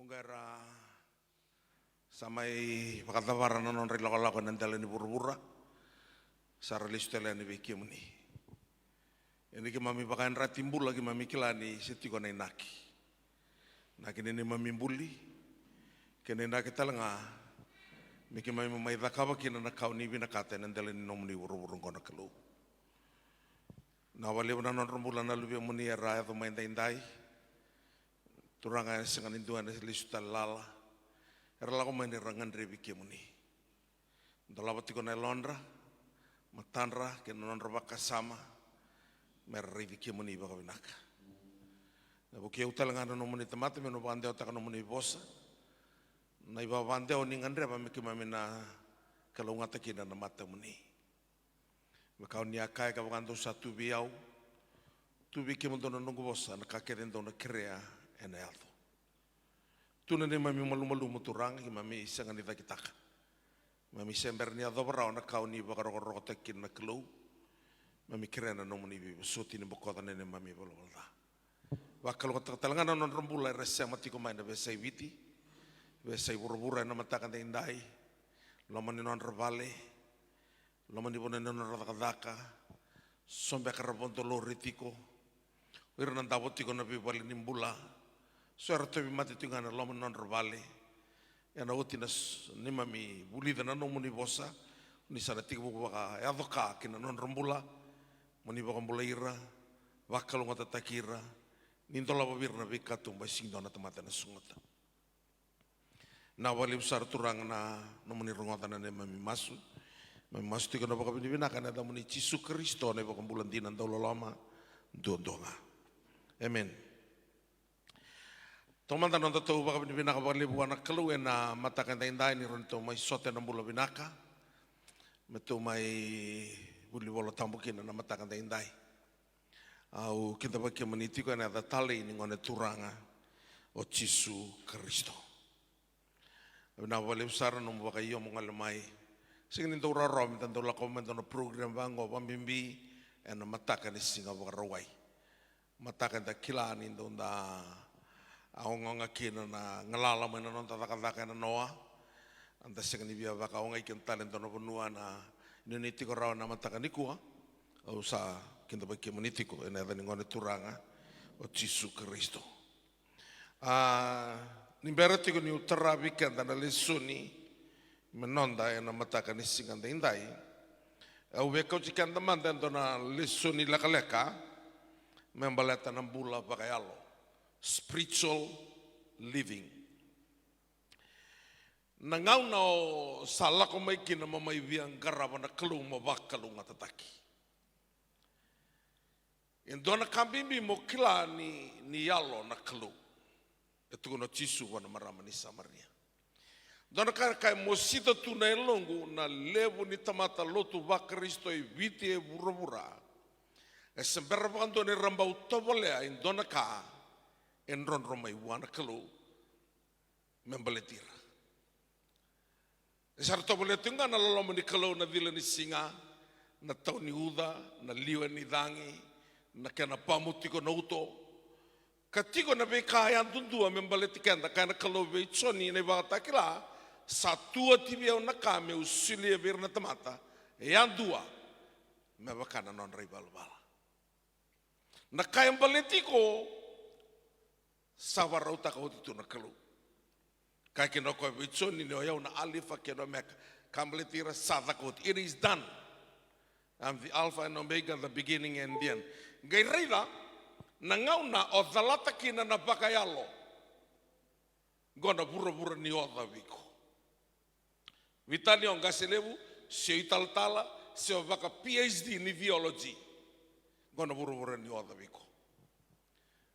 Tonggara samai pakatawaran non rilako-lako nandala ni pura-pura saralistela ni beki muni. Ini ki mami pakain ratimbul lagi mami kilani setiko na inaki. Naki ni mami mbuli kene naki talanga miki mami mai dakawa kina na kau ni bina kate nandala ni nomuni pura-pura kona kelu. Na wale wana non rumbulan na lubi muni raya to main indai. Turanga sengan induan lisuta lala. Era lago main rangan rebiki muni. Dalawati ko na londra, matanra ke non robaka sama. Mer rebiki muni baka binaka. Na buki utal ngana no muni tamate meno bandeo taka no muni bosa. Na iba bandeo ni ngandre ba miki mamina kalau ngata kina na mata muni. Makau ni akai ka bakando satu biau. Tu biki mo dono nungu bosa na kakeren dono krea ena alto. Tuna ni mami malu-malu muturang ki mami isangan ita kitaka. Mami sember ni adobra ona kau ni bakaroko tekin na kelu. Mami kirena no muni bi suti ni bokota nene mami bololda. Wakal ko talangana non rombula rese mati ko maina besai viti. Besai buru-buru na matakan te indai. Lomani non ravale. Lomani bonen non radaka. Sombe karabonto lo ritiko. Wirna ndaboti ko na bibali nimbula. Suara mati tingana lomon non ravale. Yana utinas ni mami bulida na no muni bosa. Ni sana tiga buku baka adoka kina non rombula. Muni baka mbulaira. Wakal ngota takira. Nintola babirna bikatung basing dona temata na sungota. Na wali besar turang na no muni rongota na ne mami masu. Mami masu tiga na baka binibinakan ada muni Yesus Kristo ne baka bulan dinan daulo lama. Dondonga. Amen. Toman tanon tato baka binibinaka baka libu anak kelu na matakan tainday ni ronto may sote ng bula binaka. Meto may buli bolo tambukin na matakan tainday. Au kita baki maniti ko na tali ni ngone turanga o Yesus Kristo. Na wale usara no baka iyo mga lamay. Sige nito raro mitando la komento no program bango pambimbi na matakan ni singa baka rawai. Matakan ta kilani donda aonga kina na ngalala mo na non tataka na noa anda sing ni bia baka aonga ikin talento no bunua na niniti ko raw na mataka ni kuha o sa kinta ba ki muniti ko ina da ngone turanga o Yesus Kristo ni berati ko ni utara weekend na lesoni menonda na mataka ni singanda indai au beko cikanda mandan na lesoni lakaleka membalata ng bula pakayalo spiritual living. Nangaw na o sala ko may kinamamay biyang karawan na kalung mabakalung at ataki. Indo na kambimbi mo kila ni yalo na kalung. Ito ko na Yesu na marama ni Samaria. Doon na kaya mo sita tunay longo na levo ni tamata lotu ba Kristo e viti e burabura. E sembera pa kanto ni rambau tobolea indo na ka enron romai wana kalu membaletira. Sarto boleh tungga na lolo ni kalu na vila ni singa na tau ni uda na liwa ni dangi na kena pamuti ko na uto. Katiko na beka yan tundua membaletikan da kana kalu be choni na bata kila satua tibiau na kame usilia bir na tamata yan dua mebakana non ribal bala. Na kayang baletiko sabar rauta kau itu nak kalu. Kaki nak kau bicara ni oyau na alifa kena mek kamletira sadakut. It is done. I'm the Alpha and Omega, the beginning and the end. Gairida nangau na odalata kina na bakayalo. Gona bura-bura ni oda wiko. Vitali on gaselebu se ital-tala se baka PhD ni biology. Gona bura-bura ni oda wiko.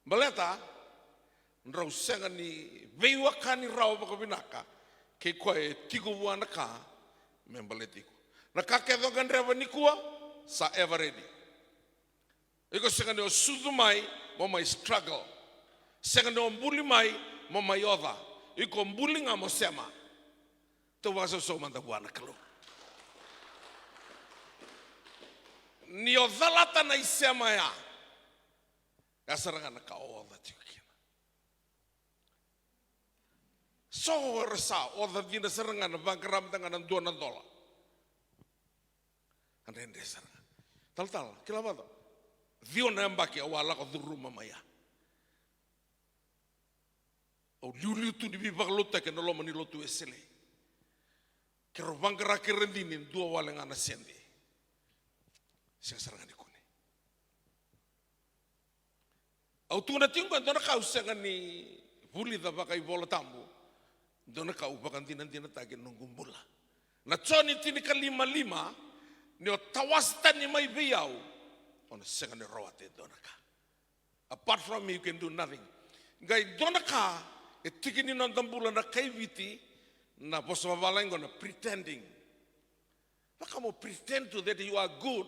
Baleta rau senga ni veiwa kani rau baka binaka ke koe tiku buana ka membaletiko na kakedo gandreva ni kua sa ever ready iko senga ni o sudu mai mo mai struggle senga ni o mbuli mai mo mai oda iko mbuli nga mo sema to wasa so manda buana kalu ni o dhalata na isema ya kasaranga na ka oda tiku So resa o da dina serangan bangkeram tangan dua nantola. Andende serangan. Tal kilapa to. Dio na mbaki awala ko duru mamaya. O liu tu di bibak lota ke noloma ni lotu esele. Kero bangkera kerendinin dua waleng ana sende. Siang serangan di kune. Au tuna tingko dona kau sengan ni buli da bakai bola tambu. Dona kau bakan tina tagi nunggu mula. Na choni tini ka lima ni o tawastan ni mai biyau. Ona sengan ni rawate dona ka. Apart from me you can do nothing. Gai dona ka etikini non tambula na kaiviti na poso mabalango na pretending. Maka mo pretend to that you are good.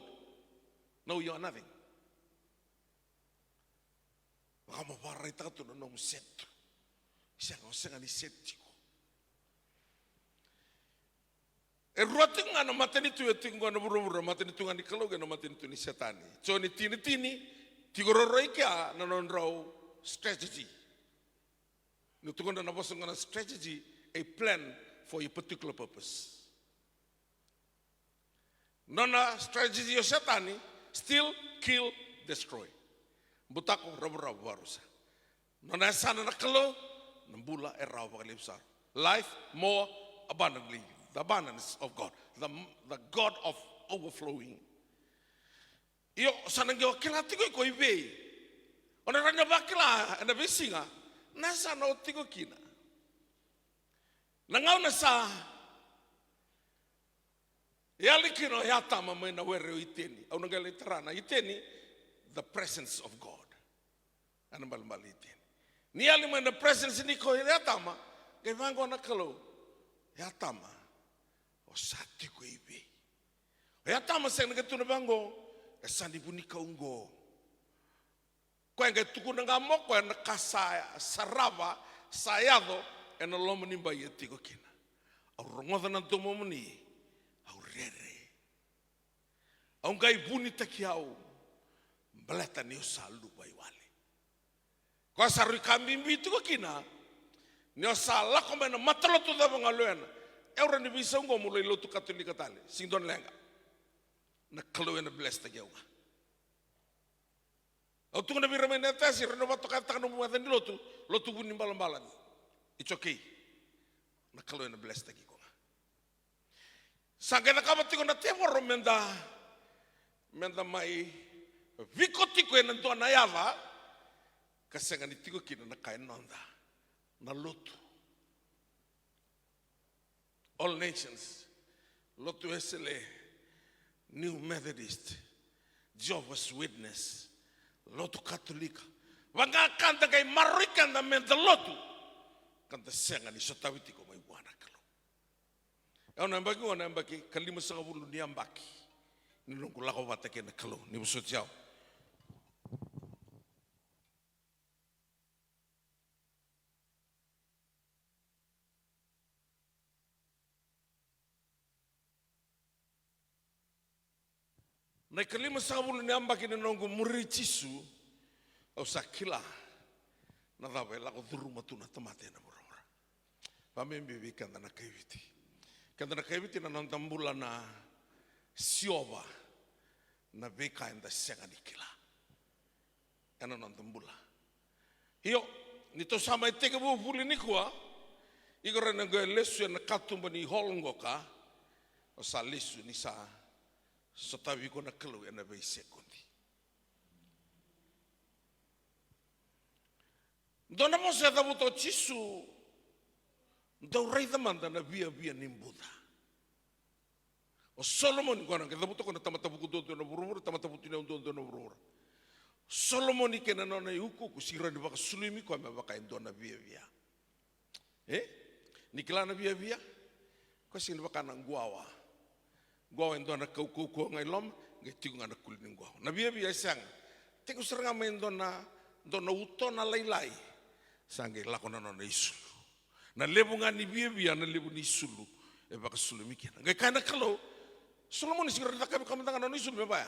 No, you are nothing. Maka mo paray tato na nung set. Siya ko sengan ni set chiko. E ruating nga na matanitu eting ko na buru-buru matanitu nga ni kaloga na matanitu ni setani. So ni tini tigororoy kya na non raw strategy. Nutungan na nabosong nga na strategy, a plan for a particular purpose. Nona strategy yo setani, steal, kill, destroy. Butako rabu-rabu barusa. Nona sana na kalo, nambula raw pakalipsar. Life more abundantly. The abundance of God, the God of overflowing. Iyo sanang yo kilati ko ibe. Ona ranya bakila na bisinga nasa na otigo kina. Nangaw na sa yalikino yata mama na were iteni. Au nangalitrana iteni the presence of God. Ano balbal iteni. Niyali man the presence ni ko yatama kay vango na kalo yatama. Sati ko ibe. Ya tama sa nagatu na bango, sandi puni kaunggo. Ko nga tuku nga mo ko na kasaya sarava sayado en lomo ni bayeti ko kina. Au rongoda na tomo muni. Au rere. Au ngai buni takiau. Balata ni usalu baywale. Ko sarui kambimbi tu ko kina. Ni osala ko mena matalo tu da bangaloena. Euran ni bisa ngo mulai lotu katolika tali sing don lenga na kalau na bless ta gewa au tu na birame na tasi reno bato kata no muatan di lotu buni balan it's okay na kalau na bless ta gewa sangena kabati ko na temor menda mai vikoti ko na to na yava kasenga ni tiko kina na kain nonda na lotu. All nations, Lotu Esele, New Methodist, Jehovah's Witness, Lotu Katolika. Wanga kanta kay marikan na menta Lotu. Kanta senga ni sotawiti ko may buwana kalo. Ewa na mbaki, kalima sa kabulu ni ambaki. Nilong kulako batake na kalo, ni busot siyaw. Na kalima sabulu ni ambaki ni nongo murichisu au sakila na dawe la ko duru matuna tamate na borora. Pamembe bi kanda na kaiviti. Kanda na kaiviti na nantambula na siova na beka inda senga nikila. Ana nantambula. Hiyo nito sama iteke bu buli nikwa igora na go lesu na katumba ni holngoka o sa lesu ni sa sotavi ko na kalu na bei sekundi. Dona mo sa tabuto chisu do rei da manda na via nimbuda. O Solomon ko na tabuto ko na tamatabuko do na burur tamatabuto na do na burur. Solomon ke na na yuku ku sira di baka sulimi ko me baka do na via. Nikla na via ko sin baka na guawa. Gua endo na kau ngai lom ngai tiku ngana kulit gua. Na bia sang tiku serang main dona uto na lai sange lakona na isulu. Na lebu ngani bia na lebu ni isulu e baka sulu mikina. Ngai kana kalau Solomon sing rada kami tangan na isulu me ba.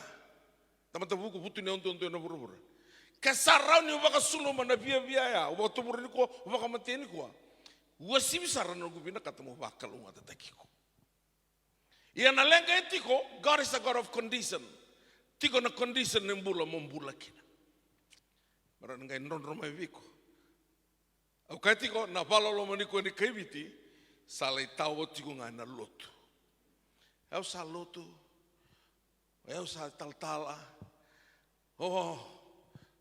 Tamata buku putu ne onto na buru. Kasarau ni baka sulu mana bia ya. Waktu buru ni ko baka mati ni ko. Wasi besar na gubina katemu bakal unga tatakiko. Ia na lenga etiko, God is a God of condition. Tiko na condition nembula mombula kina. Maran ngai nondro mai viko. Au kai tiko na balo lo maniko ni kaibiti, salai tau tiko ngai na lotu. Eu sa lotu, eu sa tal-tala. Oh,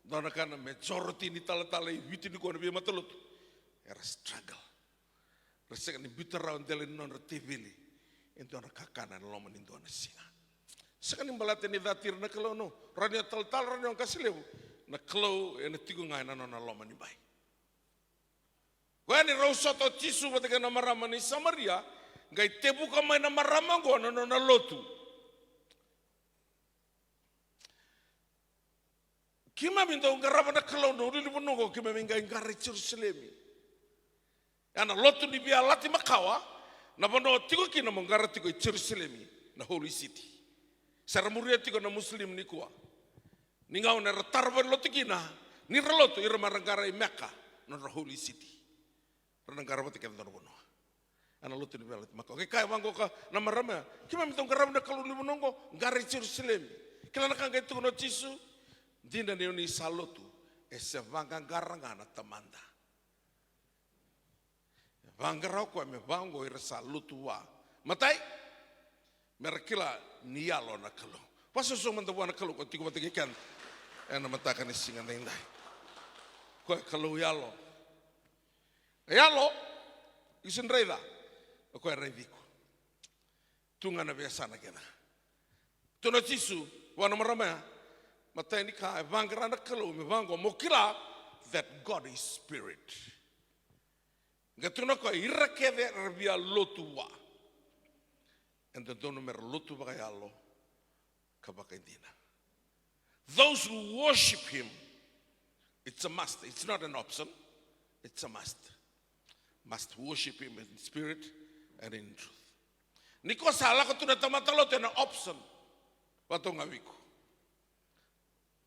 dona kana majority ni tal-tala i viti ni kona bia matalotu. Era struggle. Rasanya ni bitter round dele non retivili. Itu anak kakana lo menindo na singa. Sekarang balate ni datir na kalau no. Rania tal-tal rania kasih lewu. Na kalau ena tigo ngai na nona lo mani bai. Kau ni rausoto tisu batega na marama ni Samaria. Gai tebu kamai na marama go na nona lotu. Kima minta ungarapa na kalau no. Uli punongo kima minga ingari Jerusalemi. Ana lotu ni bia lati makawa na bono tiko kina mongara tiko Jerusalemi na Holy City. Saramuria tiko na Muslim ni kuwa. Ni ngau na ratarba lotu kina ni ralotu ira marangara i Mecca na Holy City. Ranangara pati kena bono. Ana lotu ni bia lati makawa. Kai wango ka na marama kima mitong garab na kalu ni bonongo ngara Jerusalemi. Kila nakanga tiko no Jisu dinda ni oni salotu ese vanga garanga na tamanda. Vangarau ko me vango ira salutua. Matai merakila nialo na kalo. Paso so manda wana kalo ko tiko batigi kan. Ena mataka ni singa nindai. Ko kalo yalo. Yalo isin reida. Ko reidiko. Tunga na biasa na kena. Tuna Jisu wana marama. Matai ni ka vangara na kalo me vango mokila that God is spirit. Gatuna ko irakede rabia lotua. And the donomer lotu bagayalo kabakaindina. Those who worship him, it's a must. It's not an option. It's a must. Must worship him in spirit and in truth. Niko salah ko tuna tamatalo tena option. Wato ngawiko.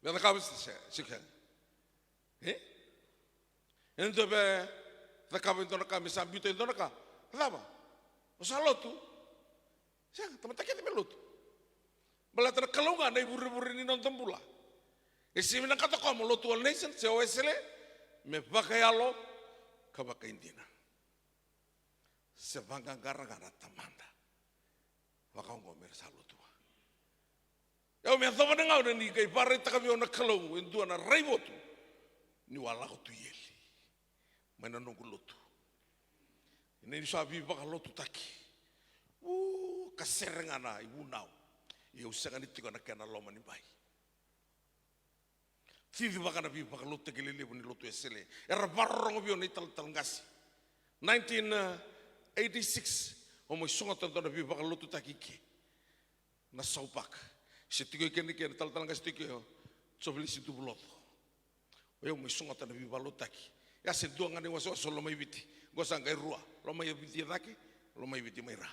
Beda kabis sikha. Ento be Takabin to naka misambito ito naka. Apa? Usa lotu. Siya, tamatake ti melotu. Bala ta kalunga na iburi-buri ni non tambula. Isi mina kata ko mo lotu all nation se oesele me bakayalo kabakaindina. Se vanga gara-gara tamanda. Wakaungo mer salutu. Eu me thova ngau ni kai pare takabio na kalungu indu na raivotu. Ni wala ko tu yeli. Mana nunggu lotu. Ini sabi bakal lotu taki. Kaserengana ibu nau. Ya usakan itu kana kena loma ni bai. Tivi bakal nabi bakal lotu gelele buni lotu esele. Era barong bio ni tal ngasi. 1986 omo songa tal nabi bakal lotu taki ke. Na saupak. Setiko kene kene tal ngasi tiko. Sobeli situ buloto. Oyo mo songa tal nabi bakal lotu taki. Ya sedua ngane waso lo mai biti. Gosa ngai rua. Lo mai biti daki, lo mai biti mai ra.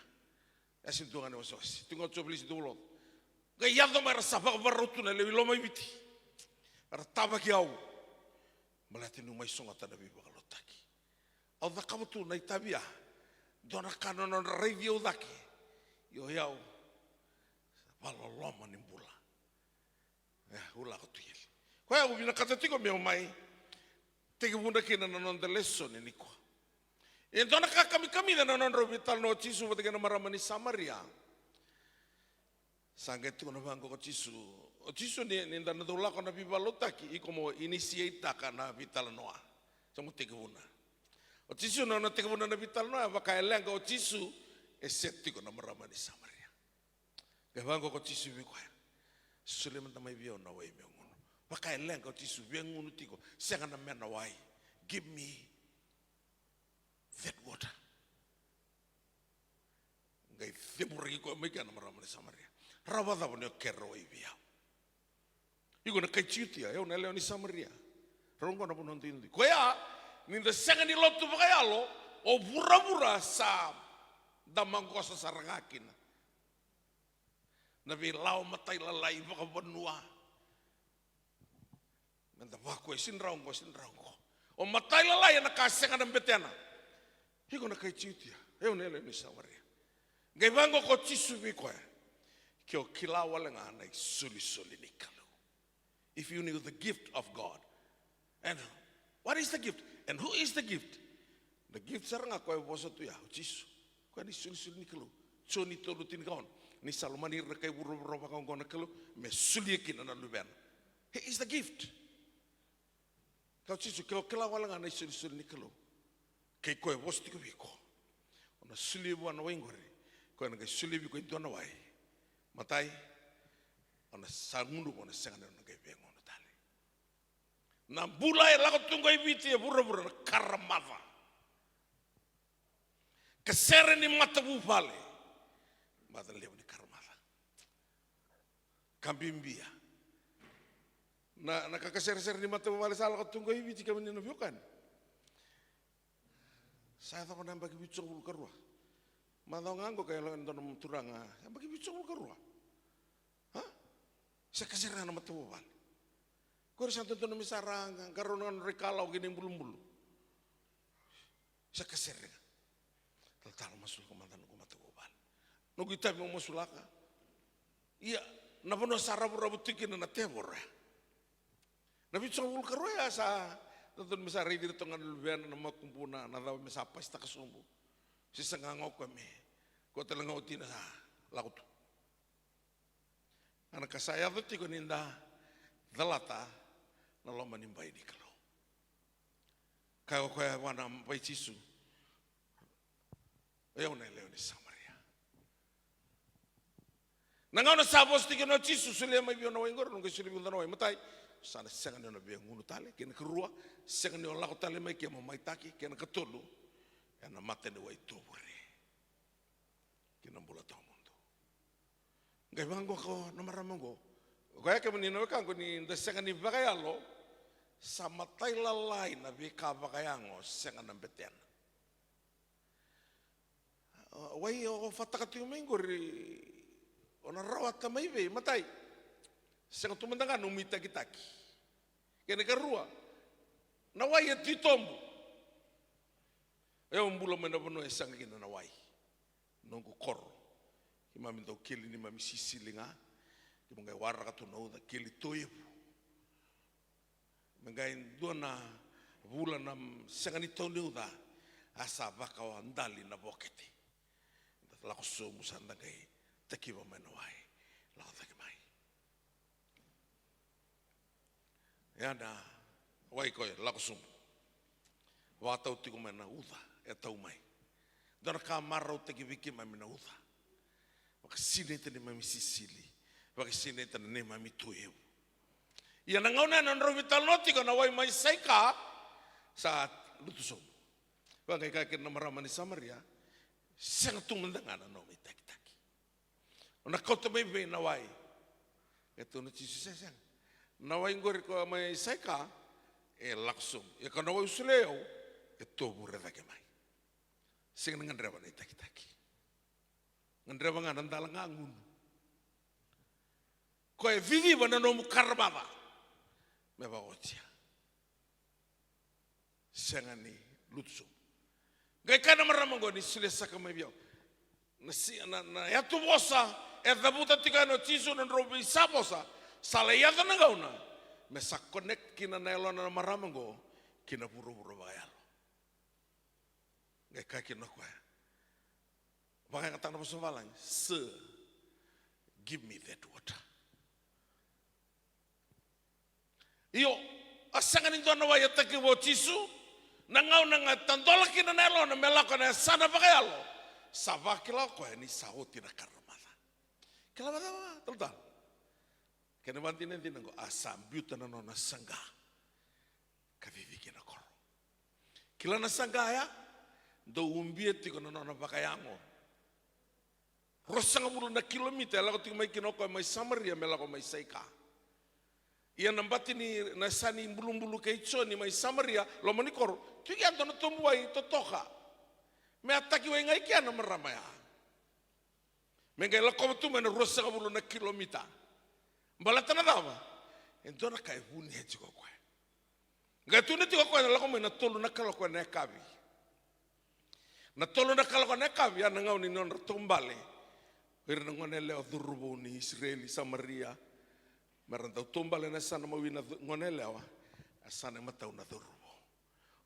Ya sedua ngane waso. Tingo chobli situ lo. Ga yado mai safa barutu na lewi lo mai biti. Ara tabaki au. Malati nu mai songa tana bi bakalo taki. Au da kabutu na itabia. Dona kano non radio daki. Yo yau. Balo loma ni bula. Ya ula ko tuyel. Ko ya ubina katatiko me mai. Tegi bunda kina na non de lesson ni ko. E dona ka kami na non robital no Jisu batega na marama ni Samaria. Sangat tu na bango ko Jisu. O Jisu ni ndana dola ko na bibalotaki i como initiate ka na vital noa. Samo tegi bunda. O Jisu na tegi bunda na vital noa baka elenga o Jisu e setiko na marama ni Samaria. Ke bango ko Jisu bi ko. Suleman tamai bio na wai bio. Baka elenga o Jisu biangunu tiko senga na mena wai. Give me that water. Ngai theburi ko mai kana marama ni Samaria. Rawada bone kerro i bia. Igo na kaichitia eu na leo ni Samaria. Rongo na bono ndindi. Ko ya ni de senga ni lotu bakayalo o bura-bura sa damangosa sarangakina. Na vi lau matai lalai baka banua. Nanda wako sinraungo. O matai lalai na kasenga ng betena. Hiko na kai chiutia. Eo nele ni Samaria. Ngai vango ko chisu vikoe. Kio kila wale ngana I suli ni kalu. If you knew the gift of God. And what is the gift? And who is the gift? The gift saranga koe boso tu ya chisu. Koe ni suli ni kalu. Choni tolu tin kaon. Ni salomani rekai buru kaon kona kalu. Me suli kina na luben. He is the gift. Kau chisu kio kila wale ngana suli ni kalu. Kei koe boso tiko viko. Ona suli wana waingore. Koe na kai suli viko intona wai. Matai. Ona sangundu kona sengane ona kai pengo na tali. Na bulai lako tunggu ibiti ya bura na karamava. Kesere ni mata bupale. Mata leo ni karamava. Kambimbia. Na kakasere ni mata bupale sa lako tunggu ibiti kami ni nabiukan. Saya tahu nak bagi bicung bulu kerua. Mata nganggo kaya lo enton turanga. Bagi bicung bulu kerua. Hah? Saya kesere na mata bupale. Kau santo tu nama sarang, karunan rekalau gini bulu-bulu. Saya keseret. Tal masuk ke mantan ku mata bubal. Nugi tapi mau masulaka. Iya, napa no sarap rabutik na tebor. Nabi cungul karoya sa. Tentun misari di tongan lubian nama kumpuna, nada mesapa ista kasumbu. Si sengangok kami. Kau telengau tina sa laut. Anak saya tu tiga ninda dalata. Nalo manimbai di kalau. Kau wana pai cisu. Leo ni Samaria. Nangau na sabos tiga no cisu sulia mai biona waingor nunggu sulia biona wai matai. Sana sengan na biang ngunu tali kena kerua sengan ni olah tali mai kia mai taki kena ketolu. Kena mate ni wai tobore. Kena bola tau mundo. Ngai bango ko nomara mango. Kaya kami ni nawakan ko ni sengan ni bagayalo. Sama tai lalai na bika bagayango sengan na betian. Wai o fatakati umengori ona rawat kamai be matai. Sengan tumandangan umita kitaki. Kene karua. Na wai titombu. Umbula mena bono esang kina na wai. Nongku kor. Kima minta kili ni mami sisilinga. Kima ngai warra katu nauda kili toyepu. Mengain dona bulan nam sengani tonu da asa bakau andali na boketi. Lako sumu sanda kai takiba menawai lako takimai. Ya na wai koi lako sumu. Watau tiku mena uda etau mai. Dona kamarau takibiki mai mena uda. Wakasine tani mami sisili. Wakasine tani mami tueu. Ia nangauna nan rovital noti kana wai mai saika saat lutusum. Wa kai kai na maramani Samaria sang tumandangana no mai taki. Ona kota mai be na wai. Eto no chisu sang. Na wai ngori ko mai saika laksum. Ya kana wai usuleo eto bure dake mai. Sing ngandraba nei taki. Ngandraba ngana ndalanga ngun. Ko e vivi bana no mukarmava. Meba otia. Sengani lutsu. Gai kana maramango ni sile saka mebio. Na ya tu bosa e dabuta tika no chisu no robi sabosa. Sale ya kana gauna. Me sa connect kina nelo na maramango kina buru bayalo. Gai ka kina kwa. Baka kata na bosa valang. Sir, give me that water. Iyo, asangan itu na waya takibo chisu, nangau nanga tandola kina nelo na melako na sana bagayalo, sabakila ko ni sauti na karamada. Kila bada total. Kena banti nanti nango asam biuta na no na sangga, kavivi kina koro. Kila na sangga ya, do umbieti ko na no na bagayango. Rosanga mulu na kilomita, lako tiko mai kinoko mai Samaria melako mai saika. Ia nambati ni nasani bulu-bulu keicho ni mai Samaria lo manikor tu ia tono tumbuai totoka me ataki wai ngai kia na maramaya me ngai lako tu me na rosa ka bulu na kilomita balata na dava entona kai huni heti ko kwa ngai tu neti ko kwa lako me na tolu na kala kwa na kabi Na tolo na kalakone kavi ana ngau ni non tumbale. Ir na ngone leo dhurubu ni Israeli Samaria. Marantau tumbale na sana mawina ngone leo. Asana matau na dhurubu.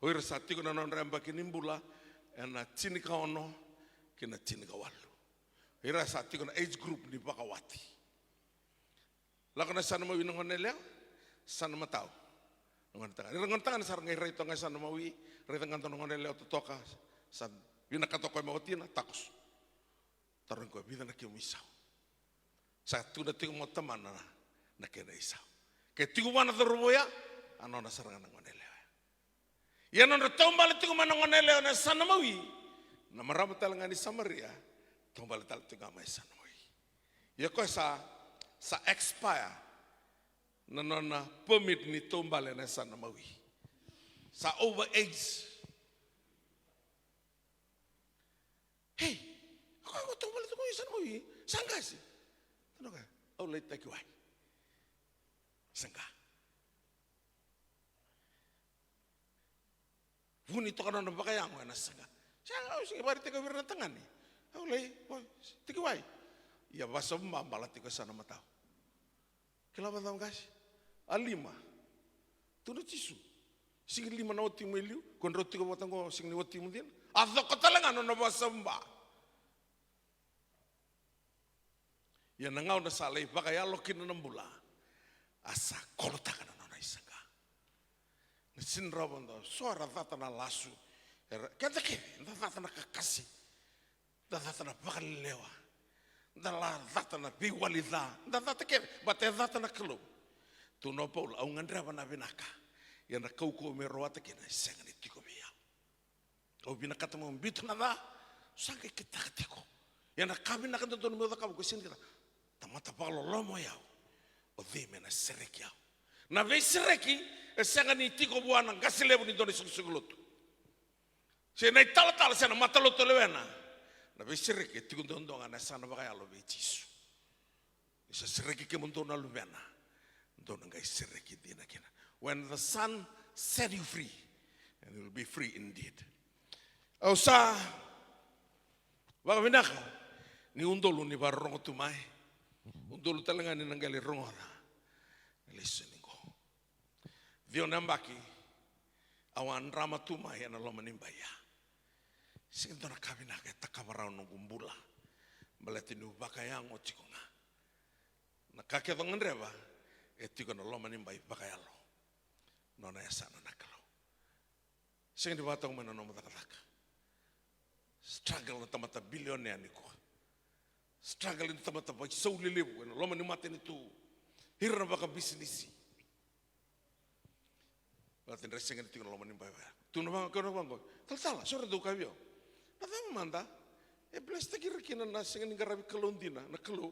Oir sati ko na non ramba kinimbula. Ena chini ka ono kina chini ka walu. Ira sati ko na age group ni bakawati. Lakana sana mawina ngone leo. Sana matau. Ngon tangan. Ira ngon tangan sarang ngai rito ngai sana mawi. Rito ngan tono ngone leo tutoka. San Bina kato koe maotina takos. Tarun koe bida na kiu isau. Sa tu na tigo mo tamana na kena isau. Ke tigo wana dhuruboya ano na saranga na ngoneleo. Ia non retombale tigo mana ngoneleo na sana mawi. Na marama talanga ni Samaria. Tombale tal tigo ama sana mawi. Ia koe sa expire. Na nona permit ni tombale na sana mawi. Sa over age. Hei, ako tumbal ito ko isan mo eh. Saan ka si? Ano ka? Oh, late na kiwai. Saan ka? Vunito ka na nabakaya mo na saan ka? Saan ka? Sige, bari teka wira na tangan eh. Oh, late. Tikiwai. Iya, basa mo mabalati ko sana mataw. Kailan ba kasi? Alima. Tunod sisu. Sige lima na oti mo iliw. Kung roti ko matang ko, sige ni oti mo din. Atau ko talaga no nabasamba. Yan nangaw na salay pa kaya lokin na nambula. Asa kolota ka na na isaga. Nasinraban daw. Suara tata na lasu. Kaya kaya, tata na kakasi. Tata na bakalilewa. Tata na biwalida. Tata kaya, bate tata na kalo. Tuno Paul, au ngandraba na binaka. Yan na kauko meroata kina isenga ni tiko miya. Kau bina kata mo bito na da, sangke kita katiko. Yang nak kami nak kata tuan muda kamu kusin kita. Tamata palo lomo yau, o dime na sereki yau. Na vei sereki, esanga ni tiko buana gasile ni doni sugulotu. Se na itala tala se na matalo tolewena. Na vei sereki tiko dondonga na sana bakaya lo vei jisu. Isa sereki ke montona lubena. Dona ngai sereki dina kina. When the sun set you free, and you will be free indeed. O sa wakaminaka ni undolo ni barongo tumai. Undolo talaga ni nanggali rongora. Listening ko. Dio nambaki awan rama tumai na loma nimbaya. Sinto na kabinaka takamarao no gumbula. Balati ni bakayang o chikonga. Nakaketong nreba etiko na loma nimbay bakayalo. Nona yasana nakalo. Sing di batang mana no matakataka. Struggle na tamata bilioner ni ko. Struggle na tamata ba so lilibu na loma ni matin itu hirna baka bisnisi. Batin resengan itu loma ni baya. Tu na bang ko. Tal sore do kabio. Na tama manda. E blesta kirkina na sengan garabi kalondina na kalo.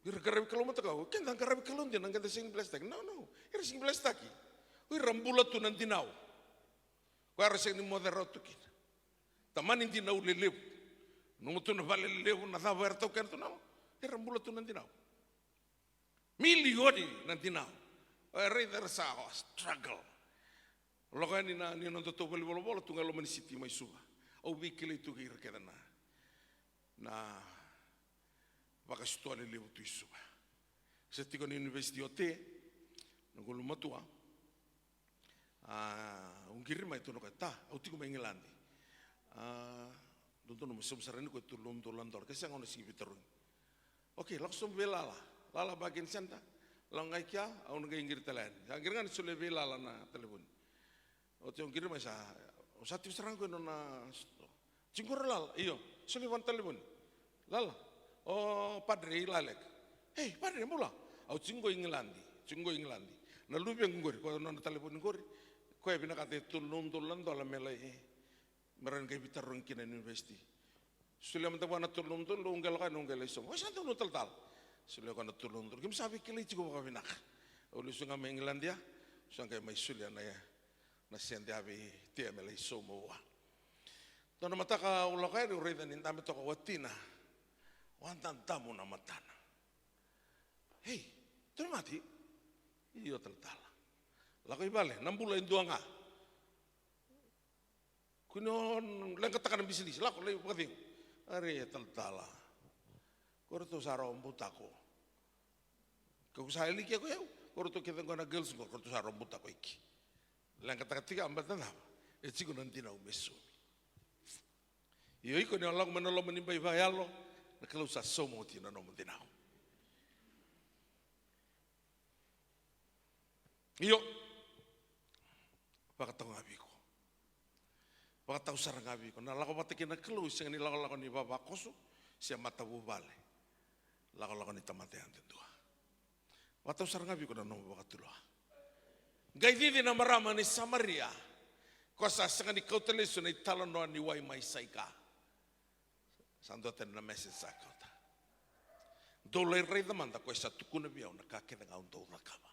Garabi kalomata ka. Kenda garabi kalondina ngada sing blesta. No. Ira sing blesta ki. Ui rambula tu nantinau. Ko ara sing ni moderato ki. Taman hindi na uliliw. Nung ito na valiliw, natawertaw ka na ito na. Rambula ito nantinaw. Miliyon nantinaw. Rather sa struggle. Wala kaya ni nang totoo balo-balo, tunga lo manisiti may suba. O wikila ito kira kaya na bakasituan niliw ito isuba. Sa tiko ni University Ote, nagulumatua, ungkirima ito no kata, o tiko may ngilandi. Doon na masubsaran ko tulong kasi ang ono si Peterun. Okay, langsung belala. Lala bagian santa. Langay kya, ang nagingir talan. Ang giringan sule belala na telepon. O tiyong girin may sa tiyo sarang ko na cingkur lala. Iyo, sule wan telepon. Lala. O padre ilalek. Hey, padre mula. O cinggo Inglandi. Nalubi ang ngori ko na telepon ngori. Ko ay binakate tulong dola melay. Meron kay Peterun kina university. Sule man tawa na tulong unggal ka nunggal iso. O saan tulong tal. Sule ko na tulong. Kim sabi kilay ko ka binak. Ulo nga may Englandia. Saan kay may sule na siyente habi tiya melay iso mo wa. Doon na mata ka ulo kaya ni Rita nintami to ka watina. Wantan tamo na matana. Hey, ito na mati. Iyo tal. Lakay bale, nambula yung duwa nga. Kunon lang katakan bisnis lako lay pagting. Are taltala. Korto saro mbutako. Kau saya liki aku ya. Korto kita gona girls ko korto saro mbutako iki. Lang katakatika ambatan na. Etsiko nanti na umeso. Iyo iko ni Allah manolo manimba ibaya lo. Nakalo sa somo tina no mundinao. Iyo. Pakatong abi ko. Pakatong sarang abi ko. Nalako patikin na kalo siya ni lako ni baba koso. Siya mata bubale. Lako ni tamatean tentua. Pakatong sarang abi ko na nomo bakatulua. Gay di na marama ni Samaria. Kosa sa ni kautaliso na italon no ni way may saika. Sandoten na message sa kauta. Dolay rey damanda ko sa tukuna biyaw na kakita nga unto nakaba.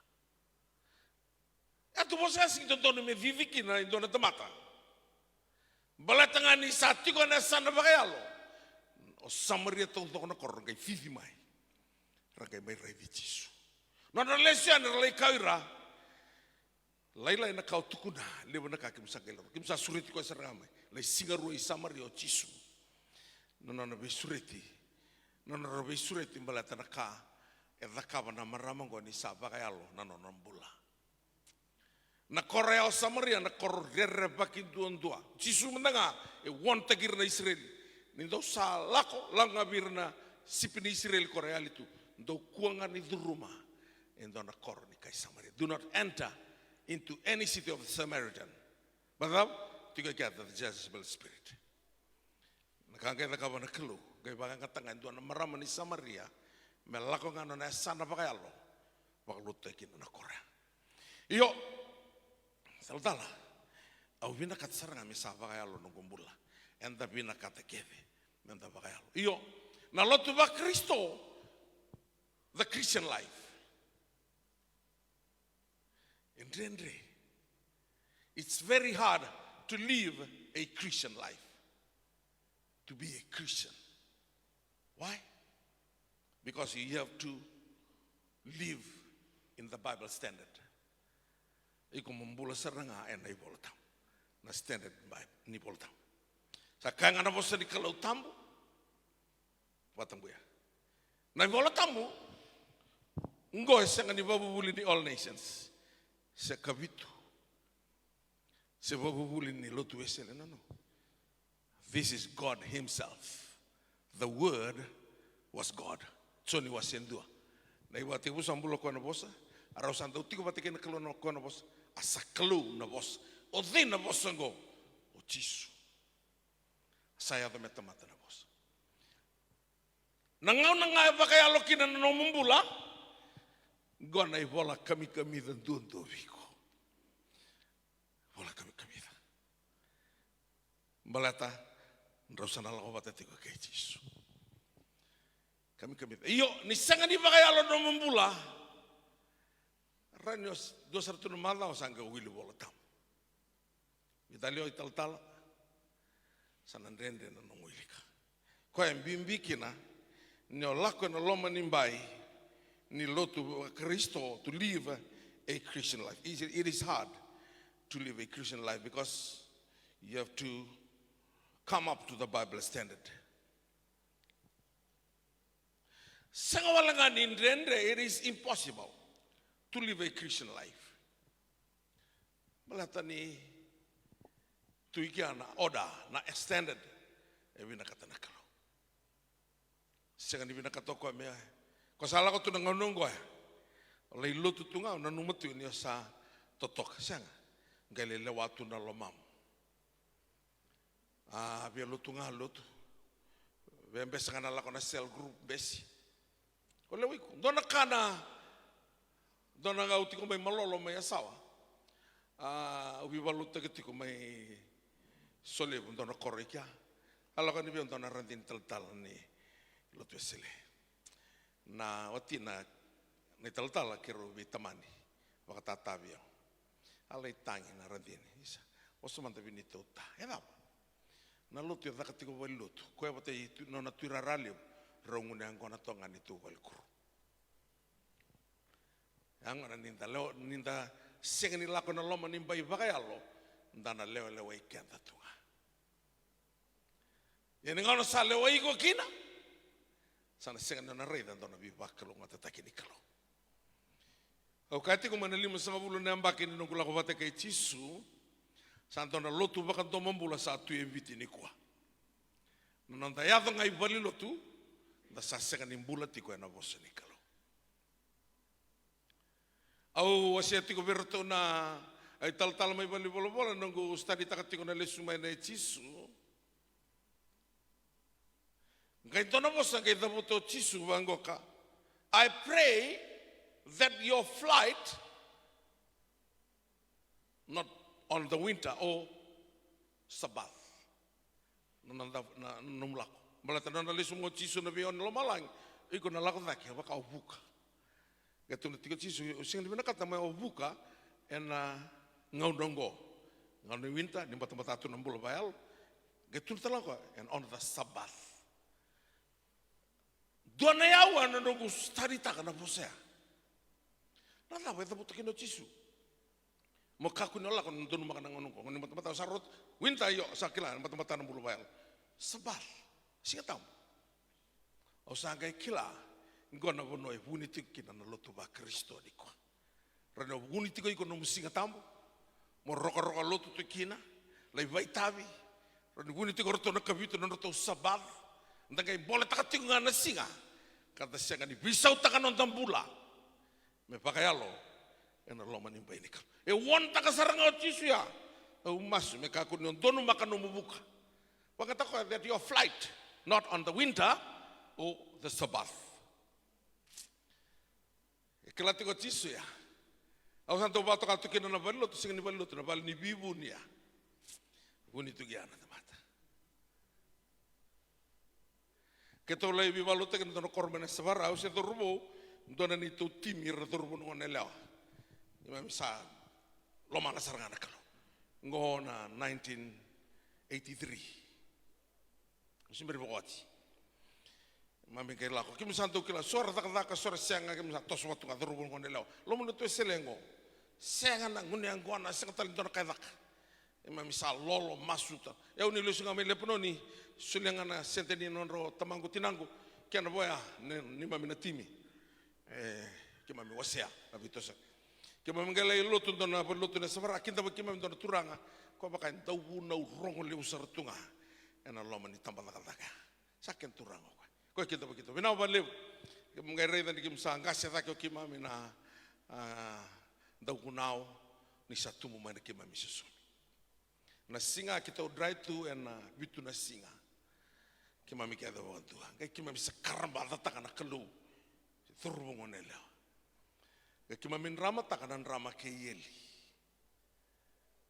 Ato po sa asing doon me viviki na doon na tamata. Balata nga ni sati ko na sana bakayalo. O Samaria tong na koron kay vivi mai. Ragay may rey di Jisu. No na lesyan na lay kaira. Laylay na kau tukuna lewa na kakimsa kailaro. Kimsa suriti ko sa ramay. Lay singaru ay Samaria o Jisu. No na be suriti. No na be suriti balata na ka. E dakaba na maramang ko ni sa bakayalo na nonambula. Na Korea o Samaria na korrere bakin duan-dua. Jisu menanga e won tagir na Israel. Nindo sa lako langabir na sipin Israel Korea itu. Ndo kuangan itu rumah. Endo na kor ni kay Samaria. Do not enter into any city of the Samaritan. Badab tiga kata the Jezebel spirit. Nakangkita ka ba na kelu. Gay bagang katangan doon na marama ni Samaria. Melako nga na sana pa kaya lo. Paglutekin na Korea. Iyo. Saltala, au vina katsaranga misava kayalo nungumbula, enda vina katekeve, menda bakayalo. Iyo, na lotu ba Kristo, the Christian life. Indrendre, it's very hard to live a Christian life, to be a Christian. Why? Because you have to live in the Bible standard. Iko membula seranga en na iboltam. Na standard by ni boltam. Sa kanga na bosa di kalau tambu. Watam buya. Na ibola tambu. Ngo sanga ni babubuli ni all nations. Sa kabitu. Sa babubuli ni lotu esele no. This is God himself. The word was God. Tsoni wasendua. Na iwati bu sambulo ko na bosa. Araw santo tiko patikin na kalo ko na bosa. Asa kelu na bos, o de na bos ngo, o Jisu. Saya da metamata na bos. Nangaw na nga ba kaya lo kina na mumbula? Gona ibola kami dan dundo viko. Bola kami dan. Balata, nrosa na lako bata tiko kay Jisu. Kami dan. Iyo, nisanga ni ba kaya lo na mumbula? Ranios dos artu mala o sanga wili bolotam. Vitalio ital sanandrende na nongwilika. Kwa mbimbikina ni olako na loma nimbai ni lotu Kristo to live a Christian life. It is hard to live a Christian life because you have to come up to the Bible standard. Sanga walanga nindrende, it is impossible to live a Christian life. Malata ni tuikia na order na extended ebina katanakalo. Sanga ni bina katoko mea. Ko sala ko tunang ngonongo ya. Olay lutu tunga na numatu ni sa totok sanga. Galile watu na lomam. Bia lutu nga lutu. Bembe sanga na lako na cell group besi. Ko lewiku dona kana dona nga uti ko may malolo may asawa. Ubi baluta kiti ko may solib dona korikya. Ala ka ni biyon dona randin tal ni lutu sile. Na wati na ni tal kiro bi tamani wakatatabi yo. Alay tangi na randin isa. Oso man tabi ni tota. Eda pa. Na lutu ya kati ko bali lutu. Kuya pati no natura ralio rongune ang kona tonga ni tu balkuru. Ang ana ninda senga ni lako na loma nimba ibakayalo ndana lewa ikenta tunga. Ini ngau na sale wa iko kina. Sana senga na rei dan dona biwa kalau ngata takini kalau. Au kati ko manali masanga bulu na ambaki ni nungula ko bate kai chisu. Santona lotu bakan to mambula sa tu eviti ni kwa. Nonta yado ngai bali lotu da sa senga ni mbula tiko na bosa ni kalau. Au wasiati ko berto na ai tal mai bali bola nunggu stadi takatiko na lesu mai na chisu. Ngai tona bosa ngai dabuto chisu bangoka. I pray that your flight, not on the winter or Sabbath, numlako. Balata na lesu mo chisu na bion lo malang, iko na lako daki baka obuka. Gato na tiga chisu, sing di kata mai obuka, ena ngau dongo, ngau ni winter ni bata tu nambul bayal, gato na talako, and on the Sabbath. Dona yawa na nungu stari taka na posea. Nala wa tabu takino chisu. Mo kaku nola kon donu makana ngonong ko. Ngoni mata sarot winta yo sakila mata na bulu bayal. Sabal. Singa tam. O sangai kila ngona bono e buniti kina na lotu ba Kristo di ko. Reno buniti ko ikono musinga tam. Mo roka lotu to kina. Lai vai tavi. Reno buniti ko roto na kabitu na roto sabal. Ndangai bola takati ngana singa. Kata siya ni bisau takan nonton bula. Me pakayalo. Ena loma ni baini kal. E won takasarang o chisu ya. Umas me kaku nonton makan umubuka. Wakata ko that your flight not on the winter or the Sabbath. E kelati ko chisu ya. Au santo bato katu kina na balilo to singa ni balilo to na bal ni bibu niya. Buni tu giana tamata. Keto lai bibalute kan tono korban sebara usia to rubo dona ni to timi re to rubo ngone lawa. Ima misa lo mana sarangana kalau. Ngona 1983. Usim berbawati. Mami kay lako kim santo kila sora taka sora sianga kim sa tos watu ka rubo ngone lawa. Lo mun to selengo. Sianga na ngune angona sing tal dona kay dak. Ima misa lolo masuta. Ya uni lo singa me lepononi suliangana senteni nonro tamangu tinangu kiana boya ni mami na timi ki mami wasea na vitosa ki mami ngalai lotu dona lotu na savara kinta ba ki mami dona turanga ko baka ndawu na rongo le usartunga ena loma ni tambala kalaka saken turango ko kinta ba kito bina ba le ki mami ngai dan ki msanga se ta ki mami na ndawu nao ni satumu mana ki mami susu na singa kita dry to and bitu na singa kima mi kada wantu ngai kima bisa karamba tata kana kelu turbu ngonela ngai kima min rama takana rama ke yeli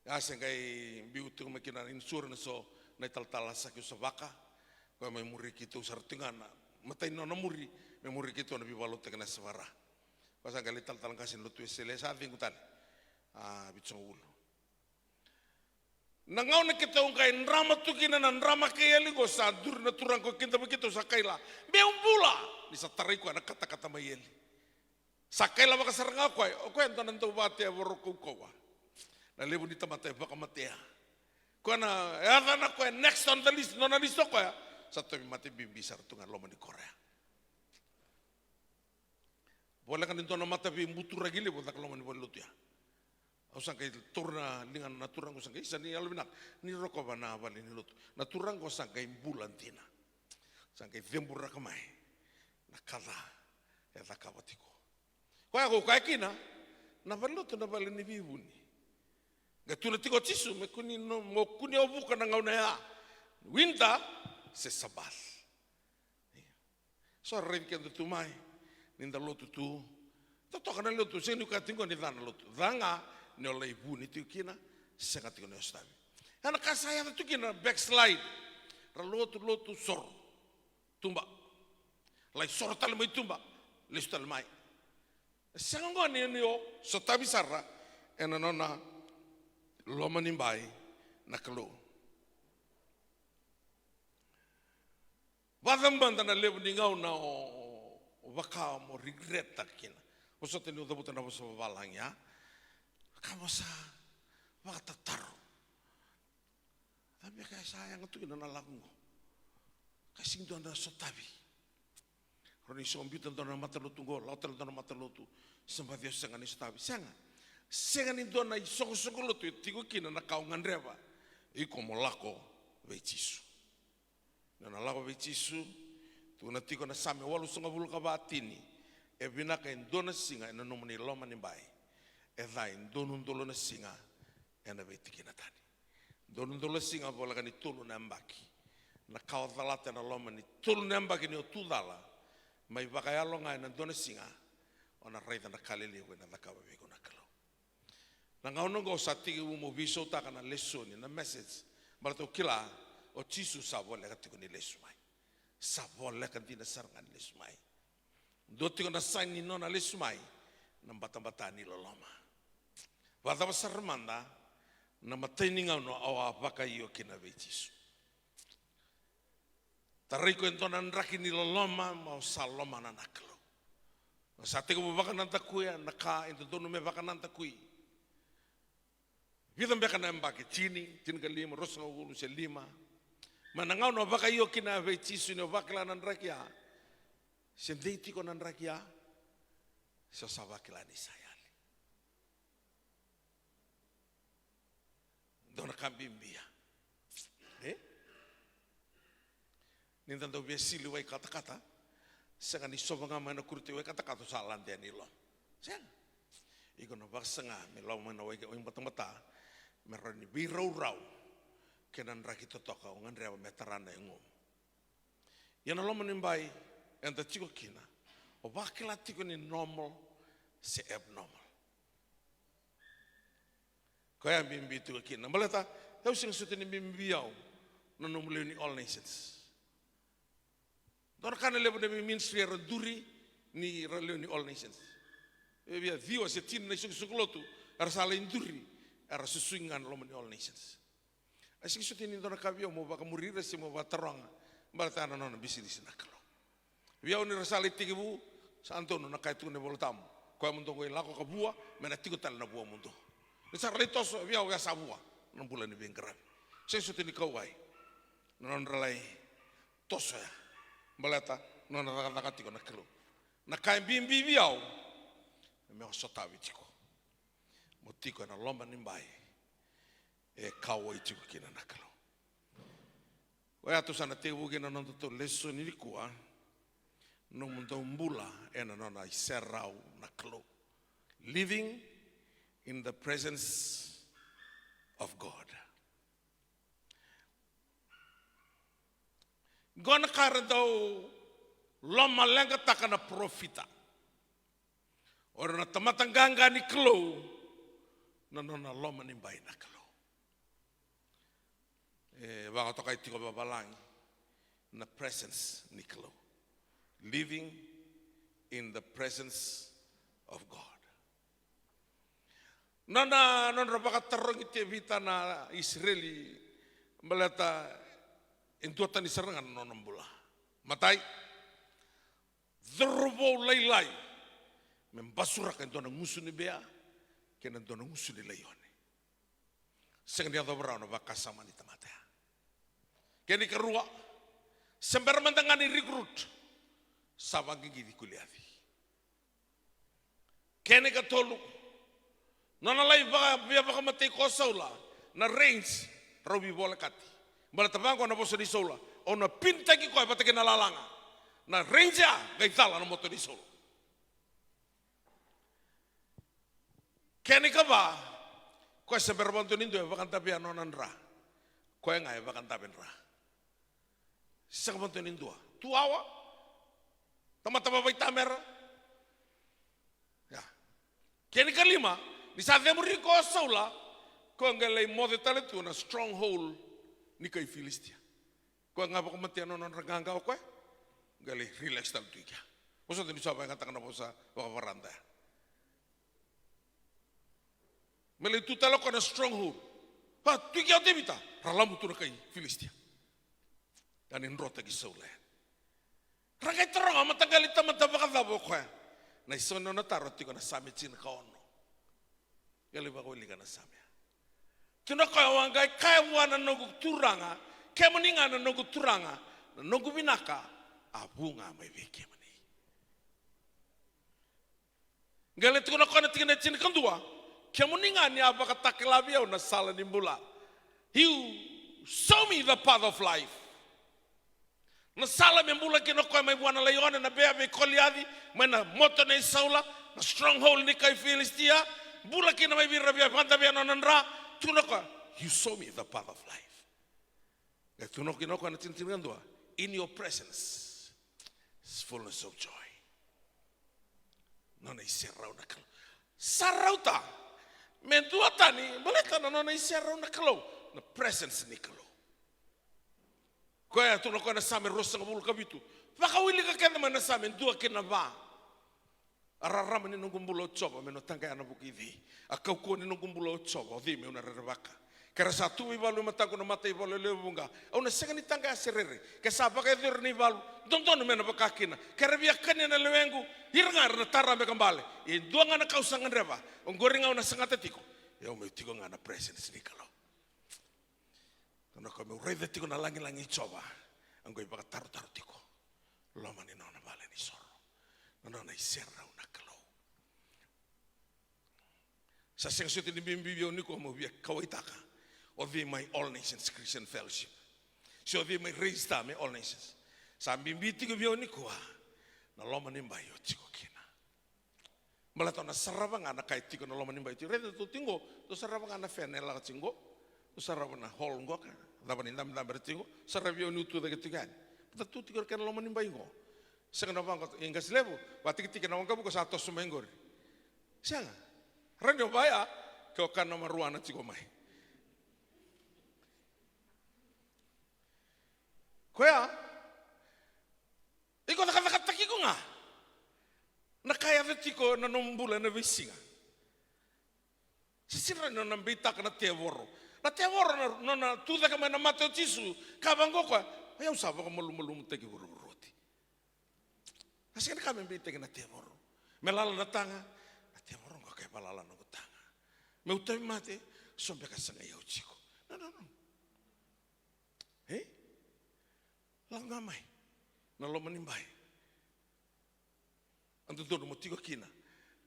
ya sengai biutu makina insur so na tal sakyo sabaka ko mai muri kitu sartingana matai no muri me muri kitu na bibalo tekana savara pasa gali tal kasin lutu sele sa vingutan bitsongul nangau na kita ungkai nrama tu kina na nrama kayali ko sa dur na turang ko kinta begitu sa kaila beung pula di sa taray ko na kata-kata mayeli sa kaila baka sarang ako ay o kwento nanto bate awaroko ko na lebu ni tamatay baka matea ko na yata na ko next on the list no na listo ko ya sa to mati bimbisar tunga loma ni Korea boleh kan into na mata bi mutura gili bo tak loma ni bolutia usang kay turna dengan naturang usang kay isa ni albinak ni roko bana bali ni lut naturang ko sang kay bulantina sang kay vembura kamay nakala ya takawatiko ko ako kay kina na balut na bali ni bibuni gatula tiko chisu me kuni no mo kuni obuka na ngauna ya winter se sabal so revken tu mai ninda lotu tu tokana lotu senu katingo ni dana lotu danga nyola ibu ni tu kina sengat kino stabi. Anak kasaya tu kina backslide, lotu sor, tumba, lai sor tal mai tumba, lis tal mai. Sengat ni yo sotabi sarra, ena nona loma nimbai nakalo. Badam banda na lebu ningau na o baka mo regret takina. Usot ni udabutan na bosa balang ya. Kamu sa waktu taruh, tapi kayak sayang itu ina nalakungo. Kasing do na sotavi. Roni sombi tanto na matalutu go, lautel tanto matalutu. Sempat dia sengan ni sotavi. Sengan ni do na isong lutu tigo kina na kaungan reva. Iko mo lako veichisu. Na lako veichisu tu na tigo na same walu songa bulu kabatini. E bina ka indona singa ena nomani loma ni bai. E dai indonu ndolo na singa ena veitiki na tani. Indonu ndolo singa bola kani tulu na mbaki. Na kau dalate na loma ni tulu na mbaki ni o tudala. Mai bakayalo nga ena indona singa. Ona reita na kalili ko na dakawa veko na kalo. Na ngaono go sa tiki umo viso taka na lesoni na message. Balato kila o chisu sabo leka tiko ni lesumai. Sabo leka tina sarangan lesumai. Doti ko na sign ni nona lesumai. Nang bata-bata ni loloma. Wata basarmanda na matay no awa baka iyo kinabe chisu. Taray ko ito na nraki ni loloma mau saloma na naklo. Sa tiko mo baka nanta kuya naka ito dono me baka nanta kuya. Vidam baka na mbaki chini ka lima rosa ngulu se lima. Manangaw no baka iyo kinabe chisu no bakla nan rakia. Senditi ko nan rakia. Sa sabakla ni sayali. Dona kambimbia. Nintendo biasili wai kata-kata. Senga ni soba mana kurti wai kata-kata salan dia ni lo. Sen. Iko na baksenga me lo mana wai wai mata-mata. Merani birau-rau. Kenan rakito toka ngan rewa metarana ngom. Yana lo menimbai enta chiko kina. O bakila tiko ni normal se abnormal. Kaya bimbi tu kina. Malata tau sing sutini bimbi yau nono mulai ni all nations. Dor kana lebo de ministry duri ni raleo ni all nations. Via viwa se tin na suklotu arsala induri ara susuingan lo ni all nations. Asing sutini dor kabio mo baka murira se mo bataranga. Malata nono bisi di sinakalo. Via ni rasala tigibu santono na kaitu ne voltam. Ko mundo ko lako kabua mena tigo tal na bua mundo. Besar letos via wa sabua non bulan ni bengkran. Saya sutini kawai. Non ralai toso ya. Balata non nakaka tiko na kilo. Na kain bimbi viau. Me o sotavi tiko. Mo tiko na lomba nimbai. E kawai tiko kina na kilo. Wa atu sana tebu kina non to leso ni kuah. Nung mundo mbula ena nona iserau na klo. Living in the presence of God. Gona karadau loma lenga takana profita. Ora na tamatanganga ni klo na nona loma ni bai na klo. Baka tokai tiko babalang na presence ni klo. Living in the presence of God. Nana baka tarong iti vita na Israeli malata entuatan ni serangan nonom bola. Matai derbo laylay membasura kan dona ngusu ni bea kena dona ngusu ni layone. Sengaja dobra no baka sama ni tamata. Keni kerua sembar mendangani recruit sabang gigi di kuliavi. Kene ka tolu. Nona lai baka matay ko saula na range robi bola kati. Bala tabang ko na boso di saula. O na pinta ki ko pati kinalalanga. Na range ya gaitala na moto di saula. Kene ka ba ko sa berbanto nindo baka tabian nonan ra. Ko nga baka tabian ra. Sa banto nindo. Tuawa tama-tama bay tamer. Ya. Kini kalima, di saat dia muri ko saula, ko ngalay mo detale tu na stronghold ni kay Filistia. Ko nga ba kumatian non raganga ko? Ngalay relax tal tu kya. Uso din sa ba katakan na po sa baranda. Mali tu talo ko na stronghold. Ha, tu kya debita. Ralamu tu na kay Filistia. Kanin rota gi saula. Rakai terang amat tanggal itu mata bakal pokoknya. Na isono na tarot tiko na sami chin kaono. Yali ba ko liga na sami. Tuna kaya wangai kaya wana nogu turanga, kaya meninga na nogu turanga. nunggu binaka, abunga may viki mani. Galit ko na kona tingin na chin kandua, kaya muninga niya baka takilabiyaw na sala ni mula. You show me the path of life. Na sala me mula kinoko may buwana layona na bea may koliadi, may na moto na isaula, na stronghold ni kay Philistia, bula kina may birabia panta bea nonandra, tunoko, you show me the path of life. Kaya tunoko kinoko na tintin kandua, in your presence is fullness of joy. Nona iseraw na kalo. Saraw ta. Mentua tani, balita na nona iseraw na kalo. Na presence ni kalo. Kaya tu na same rosa ngabul kabitu. Baka wili ka kenda man same dua kinaba. Ararama ni nungumbulo choba meno tangka ana bukivi. Akau ko ni nungumbulo choba di me una rebaka. Kara satu ibalu mataku na mata ibalu lebunga. Au na sanga ni tangka serere. Ka sabaka edir ni ibalu. Donton mena bakakina. Kara biakani na lewengu. Hirngar na tara me kambale. E dua ngana kausangan reba. Ongoringa una sangata tiko. Ya ume tiko ngana presence ni kalo. Kono kami ureda tiko na langi coba. Anggo ibaka taru tiko. Loma ni nona bale ni soro. Nona isera una kalo. Sa sing suti ni bimbi ni ko mo biak kawaitaka. Ovi my All Nations Christian Fellowship. So ovi my register me All Nations. Sa bimbi tiko bio ni ko. Na loma ni mbayo tiko kina. Malato na sarabang ana kay tiko na loma ni mbayo. Reda tu tingo. Tu sarabang ana fenela tingo. Tu sarabang na hall ngo ka. Dapat indam bertingo. Sarabio nutu da ketikan. Pata tu tiko kan loma ni mbayo. Sanga na bang ingas levo. Batik tiko na wangka buko sa tos sumengor. Sanga. Ranyo baya. Kau kan nama ruana tiko mai. Kuya, iko nakata kiko nga. Nakaya vetiko na numbula na visinga. Sisira no nambita ka na teworo. Na teworo na tuda ka na mateo tisu. Kabango ka, ayaw sabo ka malumulum tegi buruburuti. Kasi ka kami mbita ka na teworo. Melala na tanga, na teworo ka kaya palala na tanga. Meutay mate, sombe ka sa ngayaw chiko. No. Eh? Lang gamay. Naloman nimbay. Ang tutuno mo tigo kina.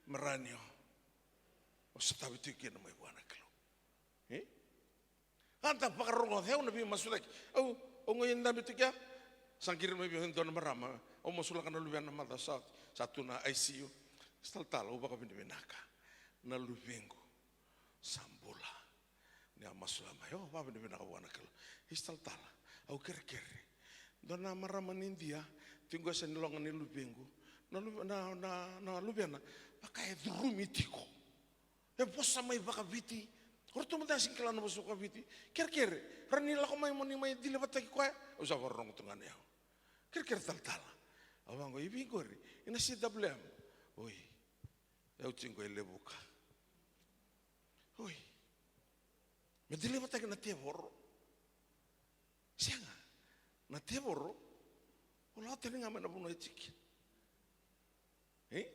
Maranyo. O sa tabi tigo kina may buwana kalo. Eh? Anta pakarongo. Hew na biyo masulik. O ngayon nabi tiga. Sangkirin mo biyo hindi na marama. O masulakan na lubian na mata sa satu na ICU. Staltala. O baka binibinaka. Na lubingo. Sambula. Niya masulama. O baka binibinaka buwana kalo. Istaltala. O kere-kere. Doon na maraman India, tinggal sa nilongan ni Lubenggo, na Lubiana, baka drumiti ko. E posa may baka biti, orto mo dasing kala na basuka biti, kere-kere, ranila ko may moni may dilabat lagi ko, o sa warong tungan niya. Kere-kere tal-tala. Awang ko, ibig ko rin, inasi WM. Uy, yaw ko ilebuka. Uy, may dilabat lagi na tiyaboro. Siya nga. Na teboro, wala tayo nga man na buno itik. Eh?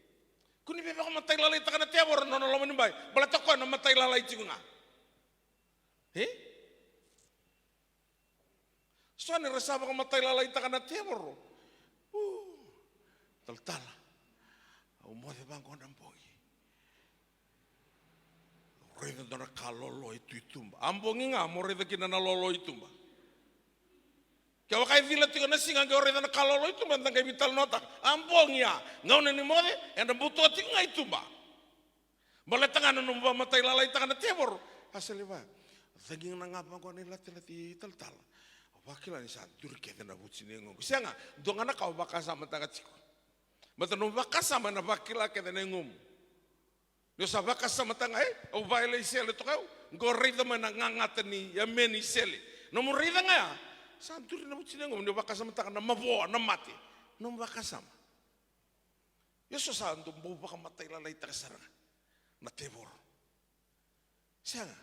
Kung ibig ako matay lalay taka na teboro, no nalaman yung bay, balat ako na matay lalay itik nga. Eh? So, nirasama ko matay lalay taka na teboro. Tal-tala. Umode bang ko ng bogi. Reda na kalolo itu itumba. Ambongi nga, mo reda kinanalolo itumba. Kaya wakay vila tiko na singa kaya reda na kalolo itu bantang kay vital nota. Ampong ya. Ngaw na ni mode, enda buto tiko nga itu ba. Balat tanga na numba matay lalay tanga na tebor. Asali ba? Taging na nga pa ko nila tilati tal-tal. Wakila ni sa durke na butsi ni ngong. Siya nga, doon nga na kao baka sama tanga tiko. Matanong baka sama na bakila kaya na ngom. Yo sa baka sama tanga o baile isele to kayo. Ngo reda man ngangatan ni yamen isele. Nomo reda nga ya. Santur na butsi ngom ni baka sama tanga na mabuo na mati. Nomo baka sama. Yo so sa ando mo baka matay lalay ta kasaranga. Na tebor. Siya nga.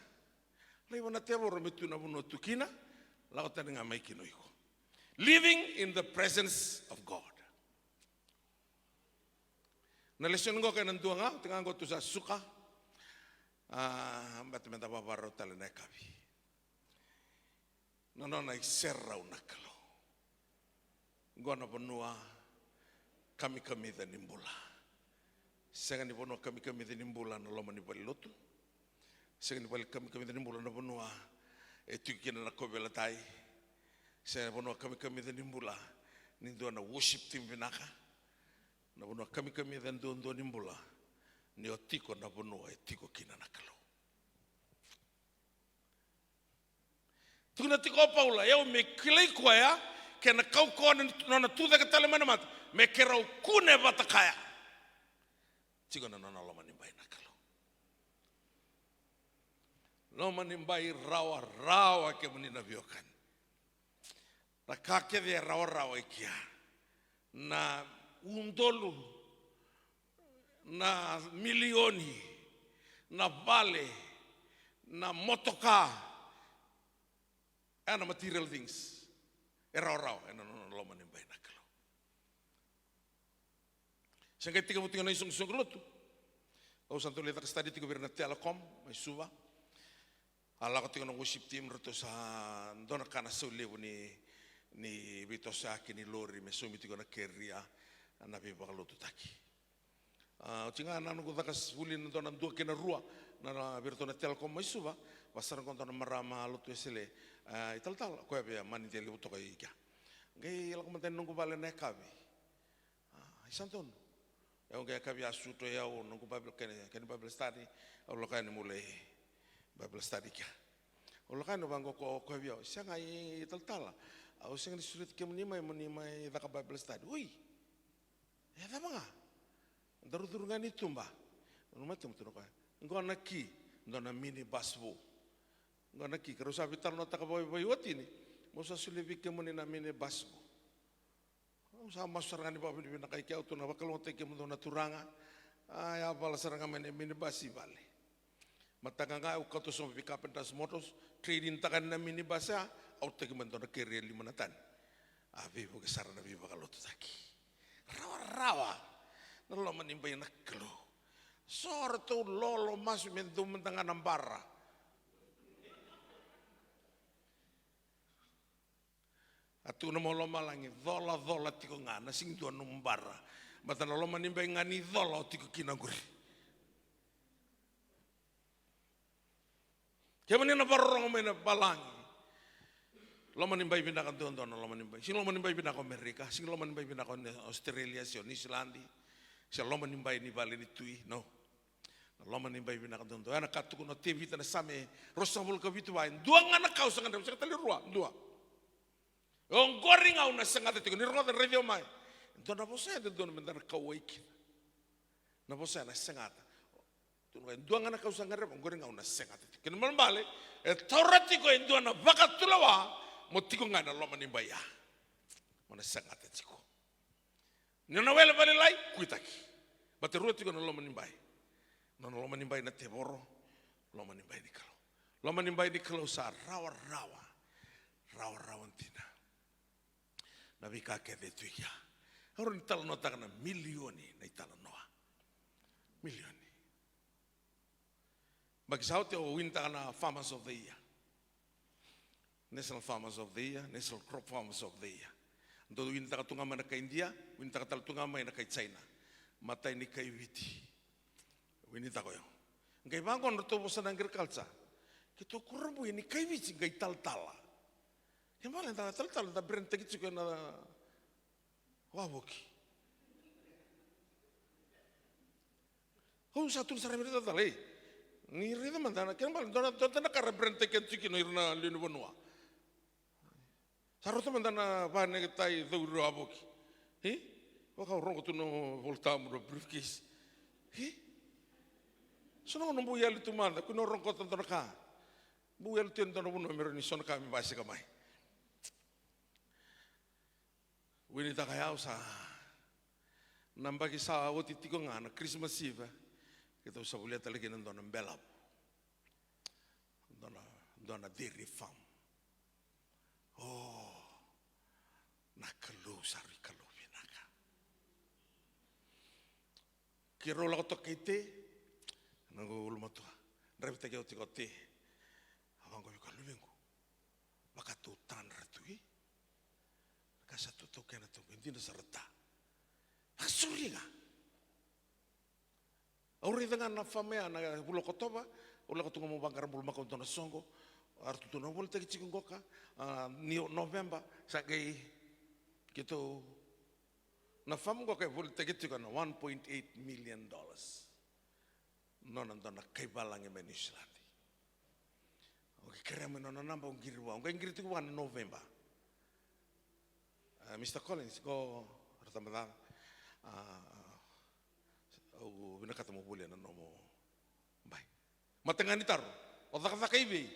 Laiwa na tebor metu na buno tukina. Lautan nga may kinoy ko. Living in the presence of God. Na lesyon ko kay nanduwa nga, tingnan ko to sa suka. Ba't may tababaro tala na kabi. Nono na iserraw na kalo. gona bonua kami da nimbula. Senga ni bonua kami da nimbula na loma ni balilotu. Senga ni bali kami da nimbula na bonua tukina na kobela tai. Senga bonua kami da nimbula nindo na worship team vinaka. Na bonua kami da ndo nimbula ni otiko na bonua etiko kina na kalau. Tuna tiko paula eu me kilei koa ya ke na kau koa na tuda ka tale mana mata me ke rau kune bata kaya tiko na nona loma nimbai na kalau loma nimbai rawa ke muni na viokan na kake de rawa ikia na undolu na milioni na vale na motoka ana material things rau ana no loma ni bai na kalau sanga tika mutinga na isong lotu o santo leta ka stadi tika berna telecom mai suva ala ka tika no worship team roto sa dona kana so levo ni vito sa ni lori me so mitiko na keria ana be ba lotu taki o tinga na no ka fulin dona dua kena rua na berto na telecom mai suva wasarang konto na marama lotu esele ital ko ya mani tele uto kai ka ngai la ko manten nungu bale na kabi santon ya ngai kabi asuto ya o nungu bible ken bible study o lo kan mule bible study ka o lo kan bango ko ya sanga ital o sanga sulit ke muni mai da ka bible study ui ya da banga daru ngani tumba no matum tu no ka ngona ki ndona mini basbo ngona ki karo sabi tar no taka boy wati ni mo sa sulibi ke moni na mine basbo sa masarangani ba bi na kai ke auto na bakalo te ke mo na turanga ya bala saranga mine basi vale matanga nga u kato so pick up das motos trading takan na mini basa auto ke mento na kere limanatan ave bo ke sarana bi bakalo to taki rawa na lo manimbay na kalo sorto lolo mas mento mentanga nambara atu na molo malangi dola tiko ngana sing tua numbara bata na loma nimba ngani dola tiko kinaguri kemani na barong me na balangi loma nimba ibina kan tuan loma nimba sing loma nimba ibina ko Amerika sing loma nimba ibina ko Australia sing New Zealand sing loma nimba ni bali ni tui no loma nimba ibina kan tuan ana katuku no TV tana same rosabul ka vitu wain dua ngana kau sangan sa tali rua dua on goring au na sangata tiko ni roda radio mai então na você de dono mendar kawaiki na você na sangata tu no duanga na kausa ngare goring au na sangata tiko ni mambale e torati ko endo na vakatulawa motiko ngana loma ni baya mona sangata tiko ni na wele vale lai kuitaki bate ruti ko na loma ni baya no loma ni baya na teboro loma ni baya ni kalo loma ni baya ni kalo sa rawa tina na vika ke de tuia ora ni tala nota na milioni na tala noa milioni bagi saute o winta na farmers of the year national farmers of the year national crop farmers of the year ndo winta ka tunga mana ka India winta ka tal tunga mana ka China matai ni kai witi winita ko yo ngai bangon to bosan agriculture kito kurbu ini kai witi ngai tal Kemana tal da berente gitu kan wawoki. Satu sarang berita tali. Ngiri teman tanah kemana dona karena berente gitu kan irna linu benua. Saru teman tanah bahane kita itu wawoki. Wakau rong tu no voltam do briefcase. Sono no buyal itu mana? Kuno rong kota tanah ka. Buyal tu tanah benua meroni sono kami bahasa kamai. Winita kaya usa nambagi sa woti tiko ngana Christmas Eve kita usa ulihat lagi nandona belap dona dairy farm nakalu sari kalu binaka kiro la to kite nango ulma to revita ke oti kote abango ko lubengo bakatu tan ratui kasatu to kena to tina sarata. Asuri nga. Auri dengan na famea na bulo kotoba, ula kotunga mo bangkara bulu maka untuk na songo, artu tuna bulu tegi cikungoka, ni November sakai gitu. Na fam go kay bulu tegi cikuna $1.8 million. Nonan dona kay balangi menislati. Oke kira menona namba ungirwa, ungir tu wan November. Mr. Collins go artamada o binakata mo buli na nomo bay matangan ni taro o takata kaibi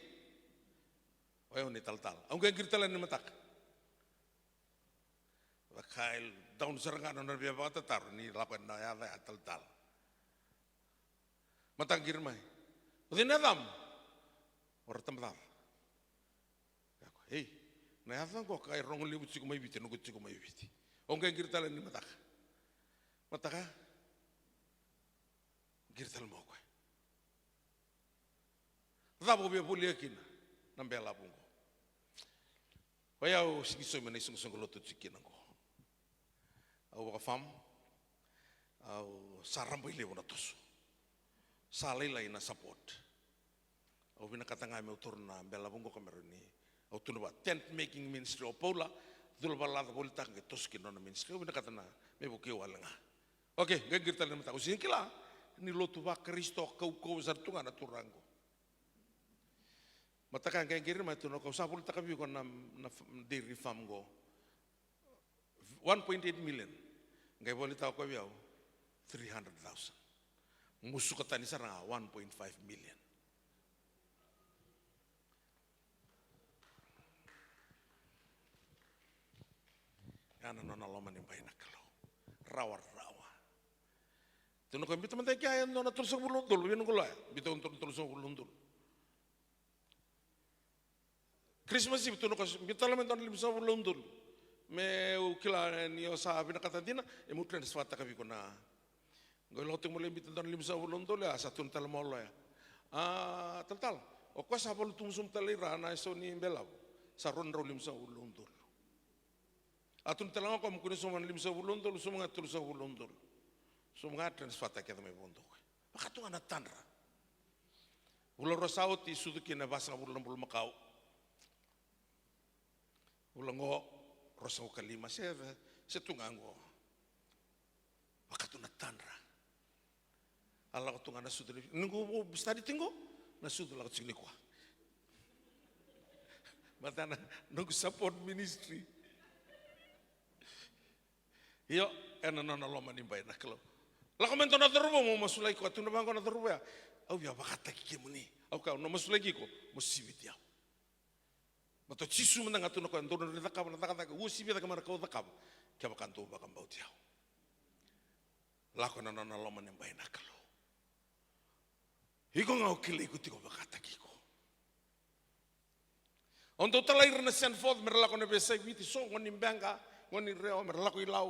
o ni tal ang gagirtalan ni matak bakail daun serangan na biya bata taro ni lapan na ya tal matang girmay o dinadam o artamada hey na yatan ko kay rong libu chiku may biti no chiku may biti ang gagirtalan ni matak mataka girtal mo ko. Dabo biya puliakin ng bela bungo. Kaya o sigisoy man isang loto chikin ko. Aw wakafam aw sarambay lewo na toso. Salay na support. Aw binakatanga may utor na bela bungo kamera ni aw tunuba tent making ministry o paula dulbalada bolita ke toskin na ministry o binakatana may bukiyo wala nga. Okay, gagirtal na mata ko sinkila. Ni lotu ba Kristo kau sartunga na turango. Matakan kaya kiri matu no kau sapul takabi ko na dairy farm go 1.8 million. Ngay boleh tahu kau biau 300,000. Musuh kata ni sarang 1.5 million. Yana nona loma ni bayi nakalo. Rawar. Tuno ko bitaman tayo kaya no na tulsa bulundul yun ko la bitaw tulsa bulundul Christmas Eve tuno ko bitalamen ton limsa bulundul me ukila niyo sa binakatantina e mutren swata kabi ko na goloting mo limbitan ton limsa bulundul ya sa tun talmolo ya tal o ko sa bol tumsum talira na so ni belaw sa ronro limsa bulundul atun talango ko mo kuno so man limsa bulundul so mga tulsa bulundul so mga transfata kita may bondo ko. Makato nga natanra. Ulo rosaw ti suduki na basa ulo makao. Ulo ngo rosaw kalima se tungango. Makato natanra. Ala ko tunga na sudri. Nungu bustadi tinggo na sudri la ko sini kwa. Matana nungu support ministry. Yo ena nona loma ni bay naklo. La komento na terubo mo masulay ko atun bang ko na terubo ya. Au ya bakata ki muni. Au ka no masulay ko musibit ya. Mato chisu man nga tun ko ndon ri takab na takata ko usibit ka man ko takab. Kya bakanto ba kan baut ya. La ko na na lo man bay nakalo. Iko nga okili ko tiko bakata ki ko. On total ir na send forth merla ko na besay biti so ngoni mbanga ngoni reo merla ko ilaw.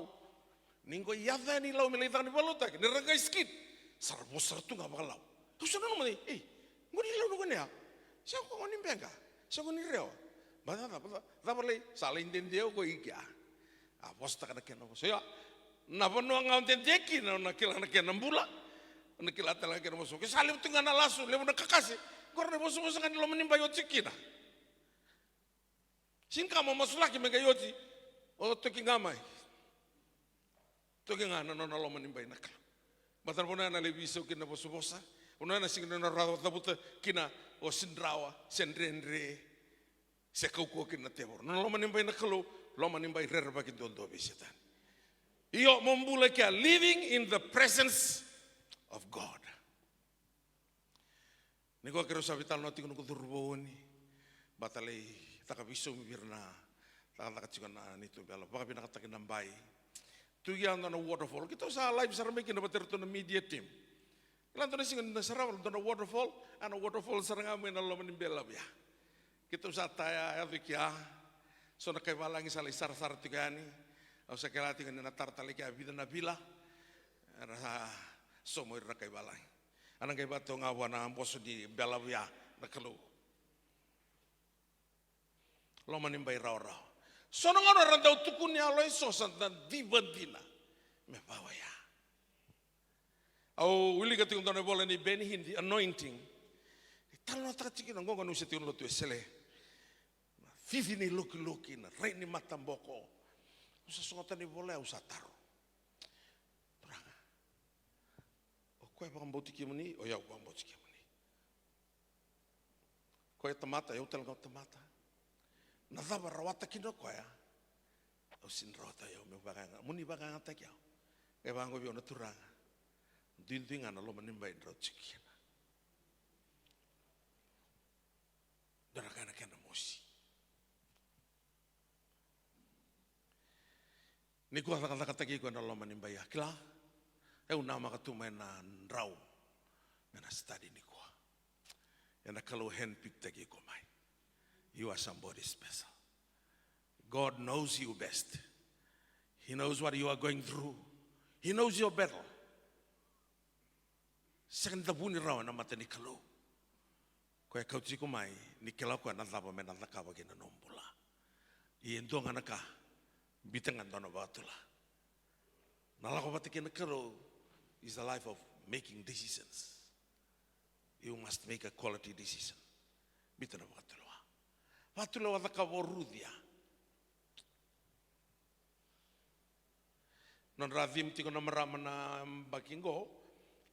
Ningko yada ni lau melitang ni balota ni ragai skit sarbos sartu nggak bakalau tu sana nomor ngoni lau nunggu ya siapa ngoni bengka siapa ngoni reo bata boleh saling dendiau ko ikia apos tak ada kena so ya napa nuang ngau dendeki na kila na kena bula na kila tala kena masuk salim tu ngana lasu lewu na kakasi korne bosu kan lo menimba yoti kina singka mau masuk lagi mega yoti o toki ngamai toki nga na lo manimbay nakal. Batar po na nalibiso kina po subosa. Una na sing na rado tabuta kina o sindrawa, senrenre, se kauko kina tebor. Na lo manimbay nakalo, lo manimbay rerba kin dondo bisitan. Iyo mombula kya living in the presence of God. Niko kero sabital no tingo turbo ni. Batalay takabiso mirna. Takatakatsikan na nito bala. Baka pinakatakin ng bayi. Tugian na waterfall. Kita sa live sa ramai kina bater to na media team. Ilan to na singan na sarawal to na waterfall. Ano waterfall sa rangamoy na loman ng belab ya. Kita sa taya ya. So na kay walang isa sar tigani. O sa kilati nga na tartali kaya vida na bila. So mo na kay walang. Anang kay bato nga wana ang poso di belab ya. Nakalo. Loman ng bay raw. Sono ngono randau tukuni alo eso santan dibandina. Me bawa ya. Au wili kating tone bola ni Ben Hinn the anointing. Talo ta tiki no ngongo nusi tiun lo tu esele. Vivi ni loki na rei ni matamboko. Usa songota ni bola usa taro. Turanga. O koe pa mboti ki muni o ya pa mboti ki muni. Koe tamata eu tel ngau tamata. Na dava rawata ki no koe. Au sin rawata eu me baganga. Muni baganga ta kiau. E bango bi ona turanga. Dintingan lo menimba indra cikiana. Darakana kana mosi. Ni ku kata ki ko lo menimba ya kila. Nama ka tu mena rau. Mena study ni ku. Yana kalau hand pick tagi ko mai. You are somebody special. God knows you best. He knows what you are going through. He knows your battle. Second tabuni rawa na mata ni kalau. Ko kau tiko mai ni kalau ko na taba mena takawa kina nombula. I endong anaka bitangan dona batula. Nala ko pati kina kalau is a life of making decisions. You must make a quality decision. Bitana batula. Batula wa takawa rudia. Non ravim tiko na marama na bakingo.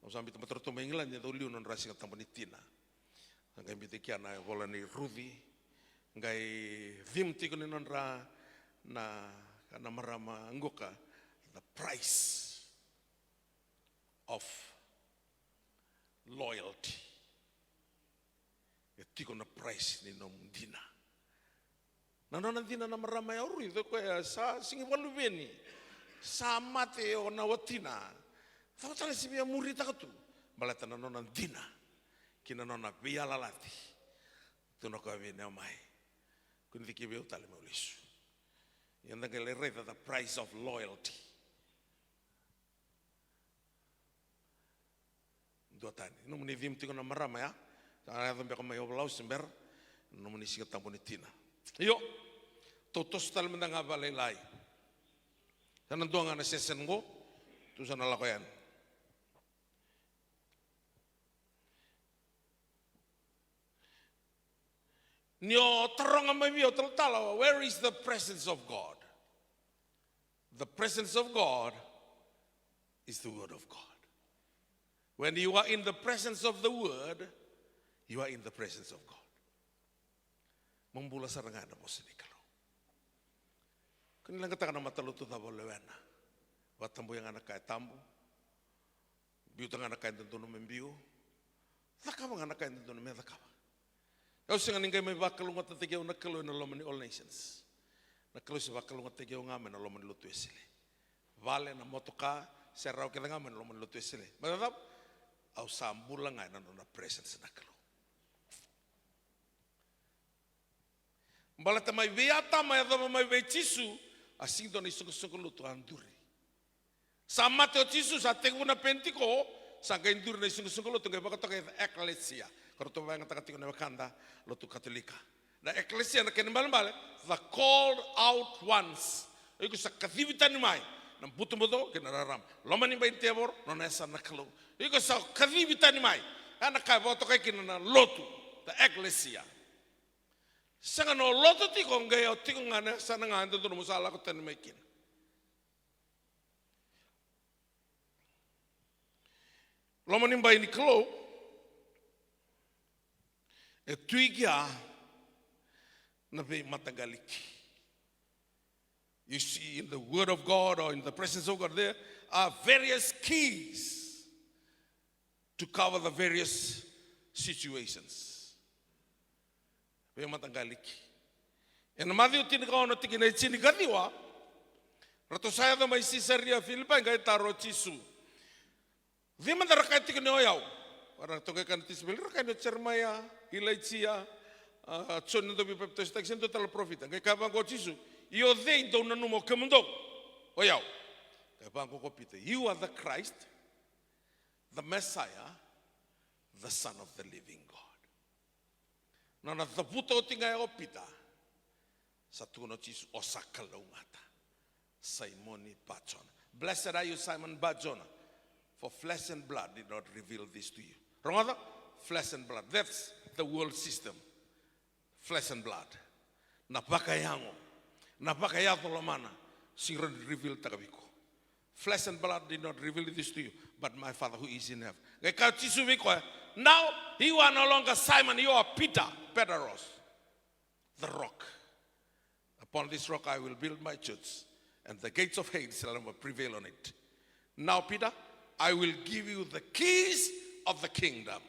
Sampai tempat terutama England ya liu non rasi kata bonitina. Ngai bite kiana bola ni Rudy. Ngai vimti ko non ra na kana marama ngoka the price of loyalty. Tiko na price ni nom dina. Na non dina na marama ya Rudy ko sa singi walu beni. Sa mate o na watina. Tahu tali si biar muri tak tu, balai tanah nona dina, kina nona biar lalati, tu nak kau bina mai, kundi kibiu tali maulisu, yang tak kelihatan itu the price of loyalty. Dua tani, nu muni vim tiga nama ramai ya, karena tu biar kau mai obalau sember, nu muni singa tampuni tina. Yo, totos tali mendang abalai lai, jangan tuang anak sesen go, tu sana lakoyan. Nyo tarong amai bio talo, where is the presence of God? The presence of God is the word of God. When you are in the presence of the word, you are in the presence of God. Membula sarangan na bosan ikalo. Kanilang katakan na mataluto na bolewena. Watambo yang anak kaya tambo. Biutang anak kaya tentu membiu. Lakabang anak kaya tentu memedakabang. Kau singa ningai mai bakalunga tategeu nakalo na lomani all nations. Nakalo si bakalunga tategeu ngamen na lomani lutu esile. Vale na motoka serau kita ngamen na lomani lutu esile. Matatap au sambula ngai na na presence nakalo. Balata mai beata mai adama mai bechisu asing doni sungguh lutu anduri. Sama teo chisu sa teguna pentiko sa gaindur na sungguh lutu ngai bakatoka eklesia. Kalau tu bayang kata ketika Wakanda, lo tu Katolika. Na eklesia na kena bal-bal, the called out ones. Iku sa kathibitan ni mai, nam buto-buto kena raram. Loma ni bain tebor, non esa nakalo. Iku sa kathibitan ni mai, anak kaya boto kaya kena na lotu, the eklesia. Sanga no lotu tiko ngai o tiko ngana sana nganda tu musala ko tan mai kin. Loma ni bain ni kalo. Tuigia na be matagaliki. You see in the word of God or in the presence of God there are various keys to cover the various situations. Be matagaliki. En Matthew tinikaw na tikinay sinikadiwa. Rato saya na may Caesarea Philippi ngay taro chisu. Di man darakay tikinay oyaw. Para toke kan tisbel rakai no cermaya ilaicia tson no bi peptos tak sento tal profita kai kabang ko chisu io dei do na numo kemundo oyao kai bang ko kopita you are the Christ, the Messiah, the Son of the living God. Nana the puto tinga opita Satu no Jisu osakalo ngata. Simoni Bajona. Blessed are you, Simon Bajona, for flesh and blood did not reveal this to you. Wrong other? Flesh and blood. That's the world system. Flesh and blood. Napakayango. Napakayato lamana. Singron revealed takabiko. Flesh and blood did not reveal this to you, but my Father who is in heaven. Now you are no longer Simon, you are Peter, Pedros, the rock. Upon this rock I will build my church, and the gates of Hades shall never prevail on it. Now, Peter, I will give you the keys of the kingdom.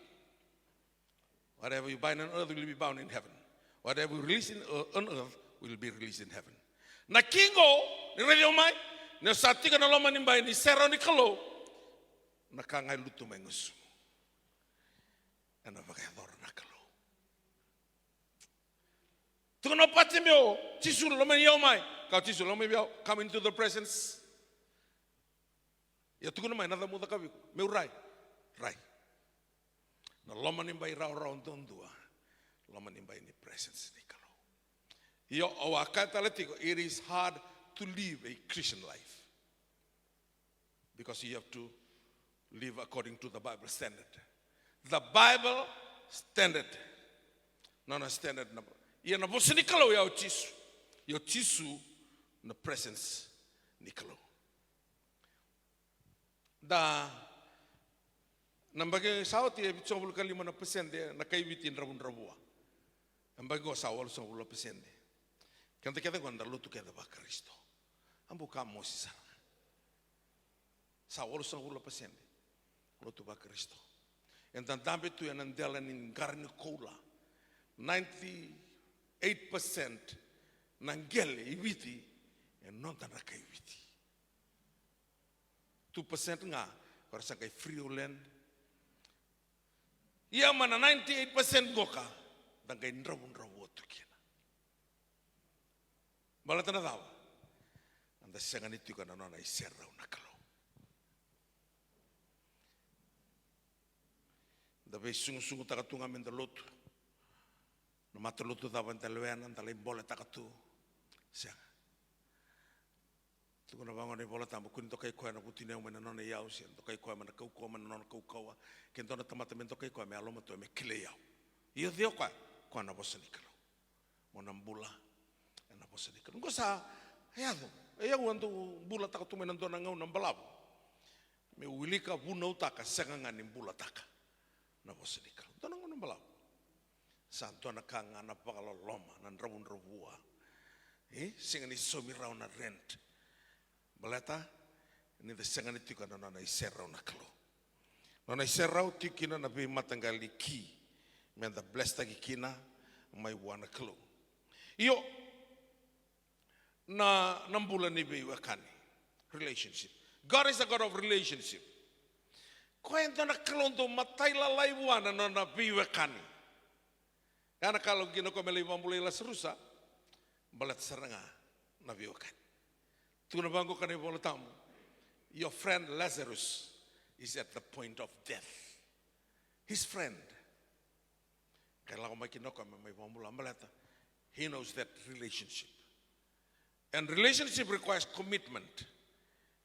Whatever you bind on earth will be bound in heaven. Whatever you release on earth will be released in heaven. Na kingo, ni radio mai, na satika na loma nimba ni sero ni kalo, na kangai lutu mengusu. Na vakador na kalo. Tukono pati meo, Jisu loma yao mai, kau Jisu loma yao, come into the presence. Ya tukono mai nada muda kabiku, meu rai. Na loma nimba rau tondua, loma nimba ni presence ni kalo. Yo awakata letiko, it is hard to live a Christian life because you have to live according to the Bible standard. The Bible standard, not a standard number. Ia na bosi nikalo ya Jisu, yo Jisu na presence nikalo. Da nambage sauti e bichobul kali mana pesende na kaibitin rabun-rabua. Nambage sawal sawul pesende. Kanta kita gonda lutu keda ba Kristo. Ambu kamo sisa. Sawal sawul pesende. Lutu ba Kristo. Entan tambe tu yang andela ning garni kola. 98% nangele ibiti and non tan rakai ibiti. 2% nga korsa kai friulen. Ia mana 98% goka dan kai ndrabun-rabu tu kena. Balatana tahu. Anda sengan itu kan nona iserra unakalo. Dapat sungu-sungu takatunga menda lotu. Namata lotu tahu enteluen entalai boleh takatu. Siang. Tu kena bangun ni bola tamu kun tokai kau na putin yang mana nona yau sian tokai kau mana kau mana nona kau kau kento na teman-teman tokai kau me aloma tu me kile yau. Iyo dio kau na bosan ikalo. Monam bula na bosan ikalo. Kau sa ayado. Ayau antu bula takatu menantu na ngau nambalabu. Me wilika bunau taka sengangan ni bula taka. Na bosan ikalo. Tu na ngau nambalabu. Santo na kanga na pakaloloma na rabun-rabua. Singa ni somirau na rent. Baleta ini desengan itu kan nona iserau nakalo. Nona iserau tikina na bi matanggali ki. Menda bless tagi kina mai wana kalo. Iyo na nambula ni bi wakani relationship. God is a God of relationship. Ko ento na kalo ndo matai lalai wana nona bi wakani. Karena kalau gino ko melai mambulai la serusa balet seranga na bi wakani. Tuna bango kane bola tamu. Your friend Lazarus is at the point of death. His friend. Kailangan makinok kami may pamula malata. He knows that relationship. And relationship requires commitment.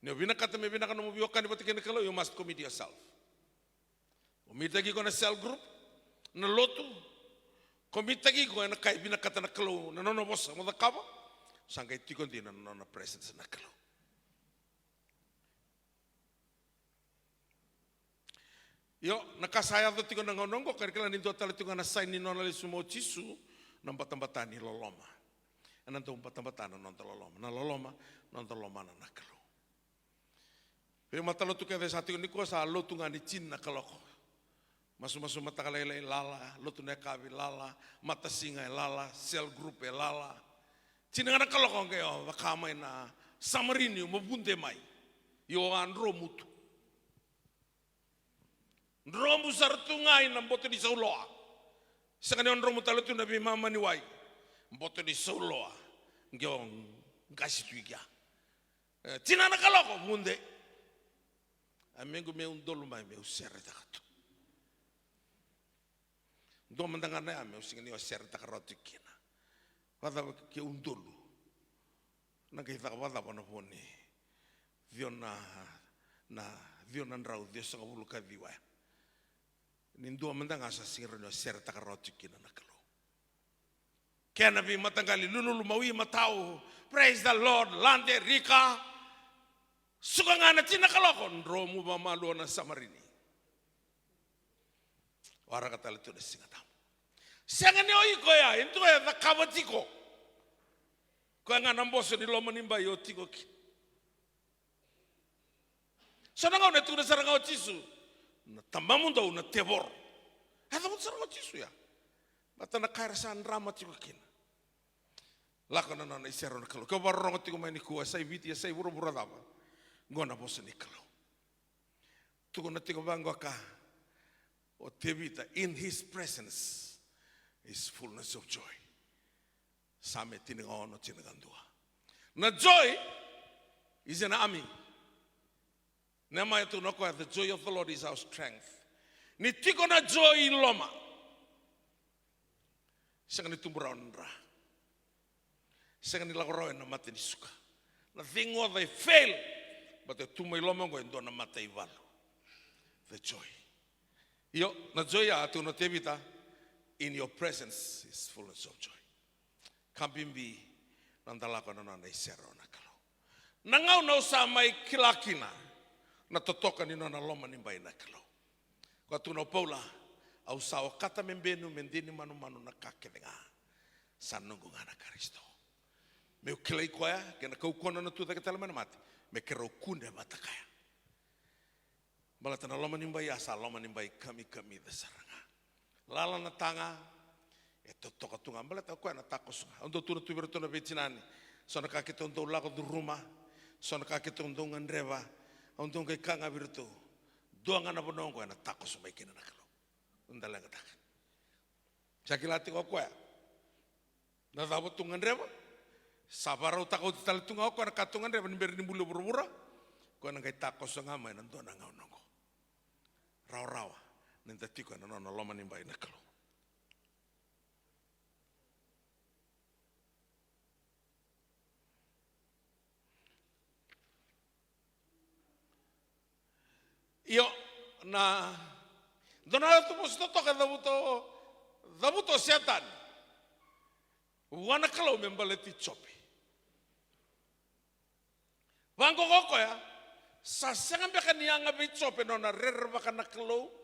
Nyo binakata may binakano mo biyokan iba tikin kalo, you must commit yourself. Commit lagi ko na cell group, na loto. Commit lagi ko na kay binakata na kalo, na nonobos mo da kaba. Sangkai tikon di na presence na kalo. Yo nakasaya do tikon na ngongo karikala ninto tala tikon na sign ni nona le sumo Jisu na batambatan ni loloma. Ananto batambatan na loloma. Na loloma na na kalo. Pero matalo tu kaya sa tikon ni ko sa lotu nga ni chin na kaloko. Masu mata kalele lala, lotu na kabi lala, mata singa lala, cell group lala. Cinangana kalau kau kaya wakamay na samarini mabunde mai yo andro mutu ndromu sartungai na mboto di sauloa sakane andro mutalo tu nabi mama ni wai mboto di sauloa ngyo ngasi tuiga cinana kalau kau bunde amengo me undolo mai me usere takatu ndo mandangana ame usingani usere takarotu kina Wata ke undulu. Na kita wata pana poni. Viona ndrau dia saka bulu kadiwa. Nindua mendang asa sirno ser takaroti kina nakalo. Kena bi matangali lulu mawi matau. Praise the Lord, lande rika. Suka ngana tina kalokon romu mamalu na samarini. Wara kata itu na singatamu. Sangane oi koya itu ya kabatiko. Koya ngana mboso ni loma nimba yo tiko ki. Sana ngau netu na sarangau tisu. Na tamamundo na tebor. Hada mut sarangau tisu ya. Mata na kairasan rama tiko kin. Lakon na isero na kalau. Kau baru rongo tiko maini kuwa sai viti ya sai buru-buru dama. Ngona boso ni kalau. Tuko na tiko bango ka. O tebita in his presence is fullness of joy. Same tinangono tinagandua. Na joy is an army. Nema itu noko the joy of the Lord is our strength. Ni tiko na joy loma. Sangan itu beronra. Sangan ilagoroy na mati ni suka. Na thingo they fail, but the tumay loma go endo na mati ivalu. The joy. Yo na joy ya atu no tebita. In your presence is fullness of joy. Kampimbi nandalako na isero na kalau. Nangau na usamay kilakina na totoka ni na loma ni bay na kalau. Kwa tuno Paula au sao kata membenu mendini manu na kakedenga sanungunga na Kristo. Me ukilai koya kena kau kona na tu takatala mana mati. Me kero kunde matakaya. Balatana loma ni bay asa loma ni bay kami desaranga. Lala na tanga eto toka tunga balata ko na takos ando turu tu berto na betinani sona ka ke tondo lago du ruma sona ka ke tondo ngandreva ando ke kanga berto doanga na bonongo na takos mai kina na kalo undala ngata sakilati ko kwa na dabo tunga ndreva sabaro tako tal tunga ko na katunga ndreva ni berni bulu burubura ko na kai takos nga mai na dona ngaunongo rawa nenta tiko na no loma ni bai na kalo. Io na dona tu posto toka dabuto setan. Wana kalo membaleti chopi. Wango koko ya sa sengambe kanianga be chopi no na rerba kana kalo.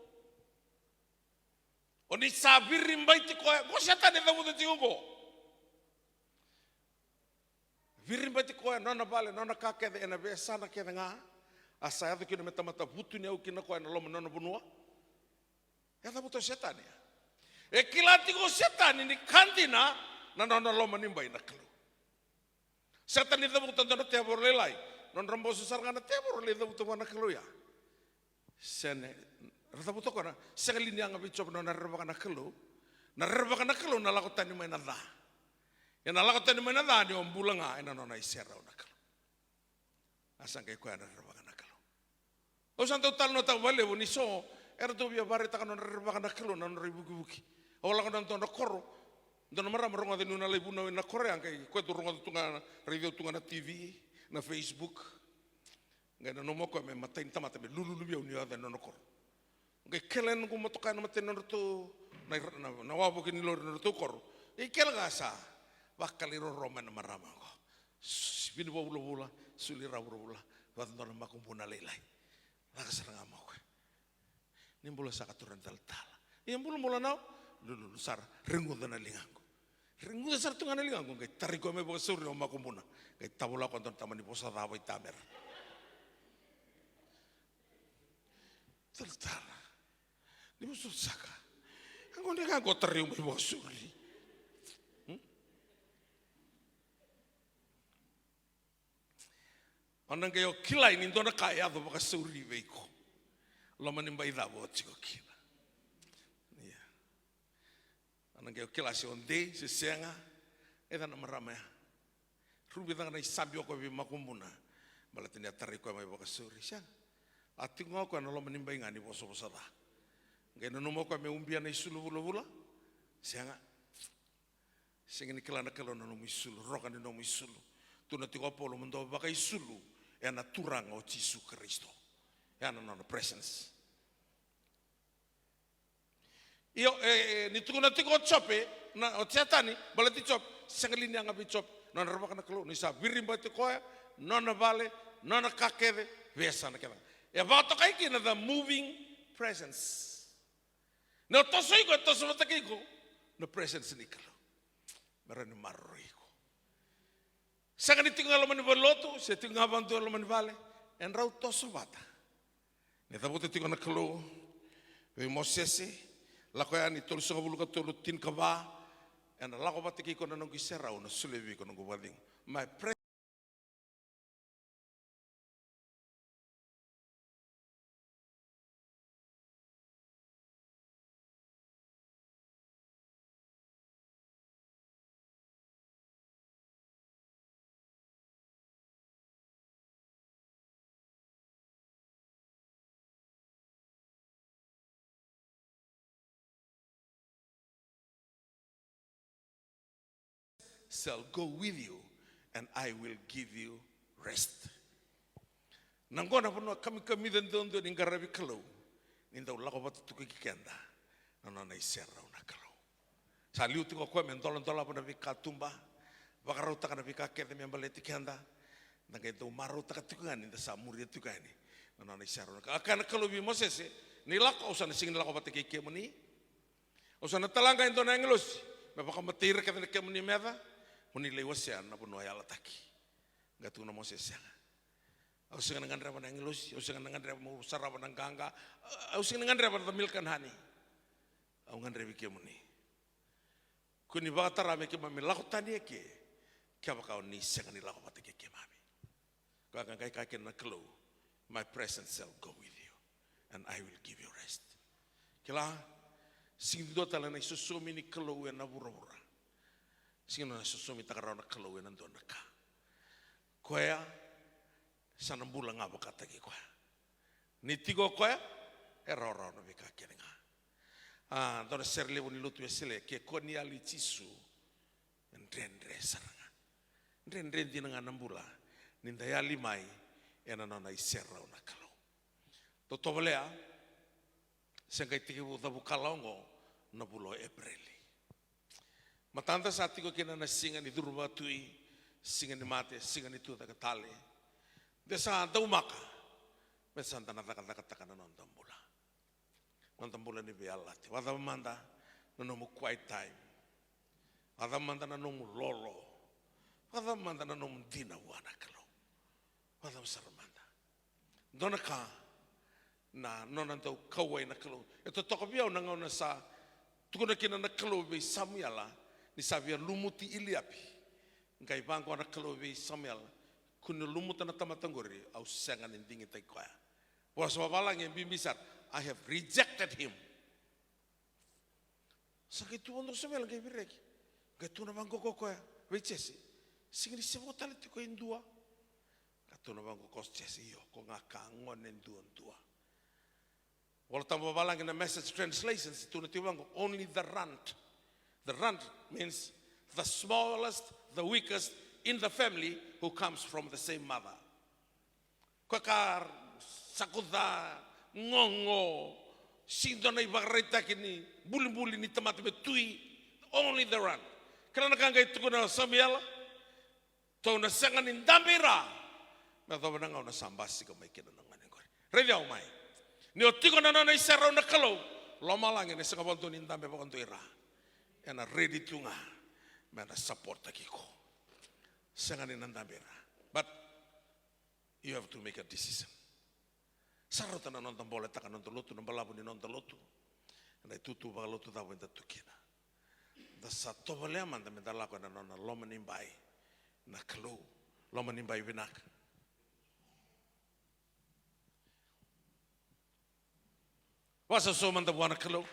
Oni sabiri mbaiti koya, ko setan ida mudo tiugo. Viri mbaiti koya nona bale nona kakede ena be sana kede nga. Asa yado kino meta butu ni au kina koya na loma nona bunua. Ya tabuto setan ya. E kilati ko setan ini kantina na nona loma nimba ina kalo. Setan ida buto nona tebor lelai. Non rombo susar ngana tebor lelai ida buto wana kalo ya. Sene rata buto kona sekali ni anga bichop no narba kana kelo na lakota ni mena da ya na lakota ni mena da ni ombulanga ina no na isera na kelo asang ke ko na narba kana kelo o santo tal no ta vale boni so era to bia bare ta kana narba kana kelo na no ribuki o la kana to no korro don mara ronga de nuna le buno na korea ke ko to ronga tunga radio tunga na TV na Facebook ngana no moko me matain tamata be lulu bia uni ada no korro ke kelen ko motoka na maten no to na wabo ke ni lor no to kor e kel gasa bakal iro roma na marama ko bin bo bula suli ra bula wa no ma ko buna lelai la ka saranga mo ko ni bula sa katuran tal e bula na lulu sar rengu na lingango rengu sar tunga na lingango ke tariko me bo suri no ma ko buna ke tabula ko ton tamani posa da boy tamer tal di musuh saka, aku ni kan kau terium ibu suri. Anang kayo kilai ni dona kaya tu pakai suri beiko, lama ni bayi dah buat ciko kila. Iya, anang kayo kilai si onde si senga, nama ramai. Rubi tang na isabio ko bi makumbuna, balat ni atari ko may pakai suri siang. Atingo ko na lama ni bayi ngani boso dah. Gena no mo ko me umbia na isulu vula sianga Sing ni kala na kala no misulu roka ni no misulu. Tu na tiko polo mendo baka isulu e na turanga o Jesu Kristo. E na no presence. Io ni tu na tiko chope na o tiatani balati chop sangalini anga bi chop no na roka na kala ni sa virimba te koya no na vale no na kakede vesa na kala. E va to kai ki na the moving presence. No to soi ko to so takiko no presence ni kala. Marani marroiko. Saka ni tinggal mani boloto, se tinggal bantu mani vale, en rau toso bata. Ne tabu te tinggal nakalo, we Mosese, lakoya ni tolu songa bulu ka tolu tin kaba, en lako bata ki kona nongi serau na sulevi kona ngubading. My shall go with you and I will give you rest. Nangona pono kami den dondo ni ngarabi kalau. Ninda ulako batu tuki kikenda. Nana isera una kalau. Saliu tiko kwa mentolon tola pona vika tumba. Wakarau taka na vika kete miambaleti kenda. Nanga itu maru taka tukan ninda samuri tukani. Nana isera una. Akana kalau bi Mosese ni lako usana sing lako batu kike muni. Usana talanga into na English. Mepaka matira kete ke muni meva. Muni lewasian na pono ayala taki. Gatu na Mosese. Aku sing ngan reba nang English, aku sing ngan reba mo saraba nang ganga, aku sing ngan reba the milk and honey. Aku ngan reba ke muni. Kuni ba tara me ke mami lako tani ke. Kya ba ka ni sing ni lako pate ke mami. Ka kan kai ka ken na klo. My presence shall go with you and I will give you rest. Kila sing do tala na susumi ni klo e na bura. Sing na susumi takara na klo e na do na ka. Koya sana mbula nga bakata ki kwa ni tigo kwa error no bika kenga dona serle woni lutu esele ke koni ali tisu ndrendre saranga ndrendre dinanga nambula ninda ya limai ena nona iserra una kalo to tobolea senga tigo da bukalongo no bulo ebreli matanda satiko kena na singa ni durba tui singa ni mate singa ni tu da katale desa daumaka besanta na taka na nontambula nontambula ni bialati wada manda no mu quiet time wada manda na no mu lolo wada manda na no mu dina wana kalo wada sarmanda donaka na nonanto kawai na kalo eto tokobia na ngona sa tukuna kina na kalo be Samuela ni savia lumuti iliapi ngai bangko na kalo be Samuel kunu lumuta na tamatangori au sangan endingi tai koya. Waswawalang yang bimbisar, I have rejected him. Sakit tu untuk semua lagi birek. Gatu na bangko koya, wechesi. Singri sevo tali tu ko indua. Gatu na bangko kos chesi yo, ko ngakangon endua. Wala tambawalang in the message translations tu na tiwango only the runt. The runt means the smallest, the weakest in the family who comes from the same mother. Kakar, sakuda, ngongo, sindo na ibagarita kini, buli-buli ni tamati betui, only the run. Karena kanga itu kuna Samuel, to na sangan indambira, na to na ngau na sambasi ko may kina nang ngani. Ready au mai. Ni otiko na na isara na kalau, loma lang ni sanga bonto ni indambe bonto ira. Ena ready tunga, mana support takiko. Sangan indambira. But you have to make a decision. Sarota na nonton bola taka nonton lotu na balabu ni nonton lotu. Na itutu ba lotu da wenda tukina. Da sa tobole amanda me dala ko na nona loma nimbai na klo. Loma nimbai binak. Wasa so manda buana klo.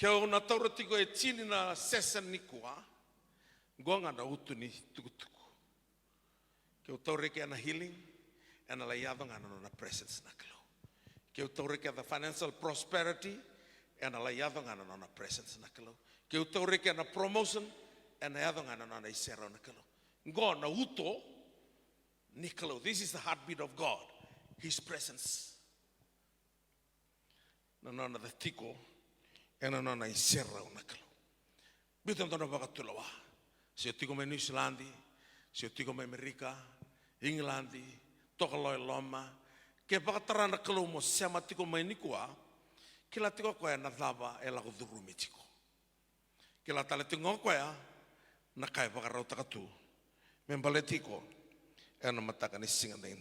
Kau na taurati ko e chini na sesa nikua, gonga na utu ni tukutuku. Kau taureki ana healing, ana layado ngana na presence na klo. Ke utoreke the financial prosperity and ala yadong ana nona presence na kalau. Ke utoreke na promotion and yadong ana nona isero na kalau. Ngo na uto ni kalau. This is the heartbeat of God, His presence. Na nona the tiko and na nona isero na kalau. Bitan tona bakatulawa. Si tiko me New Zealand, si tiko me Amerika, England, tokaloi loma. Ke pakatara na kalau mo siama tiko mai nikua, kila tiko koe na thaba e lago dhurumi tiko. Kila tale tingo koe na kai pakarau takatu. Membale tiko e na mataka ni singa dai.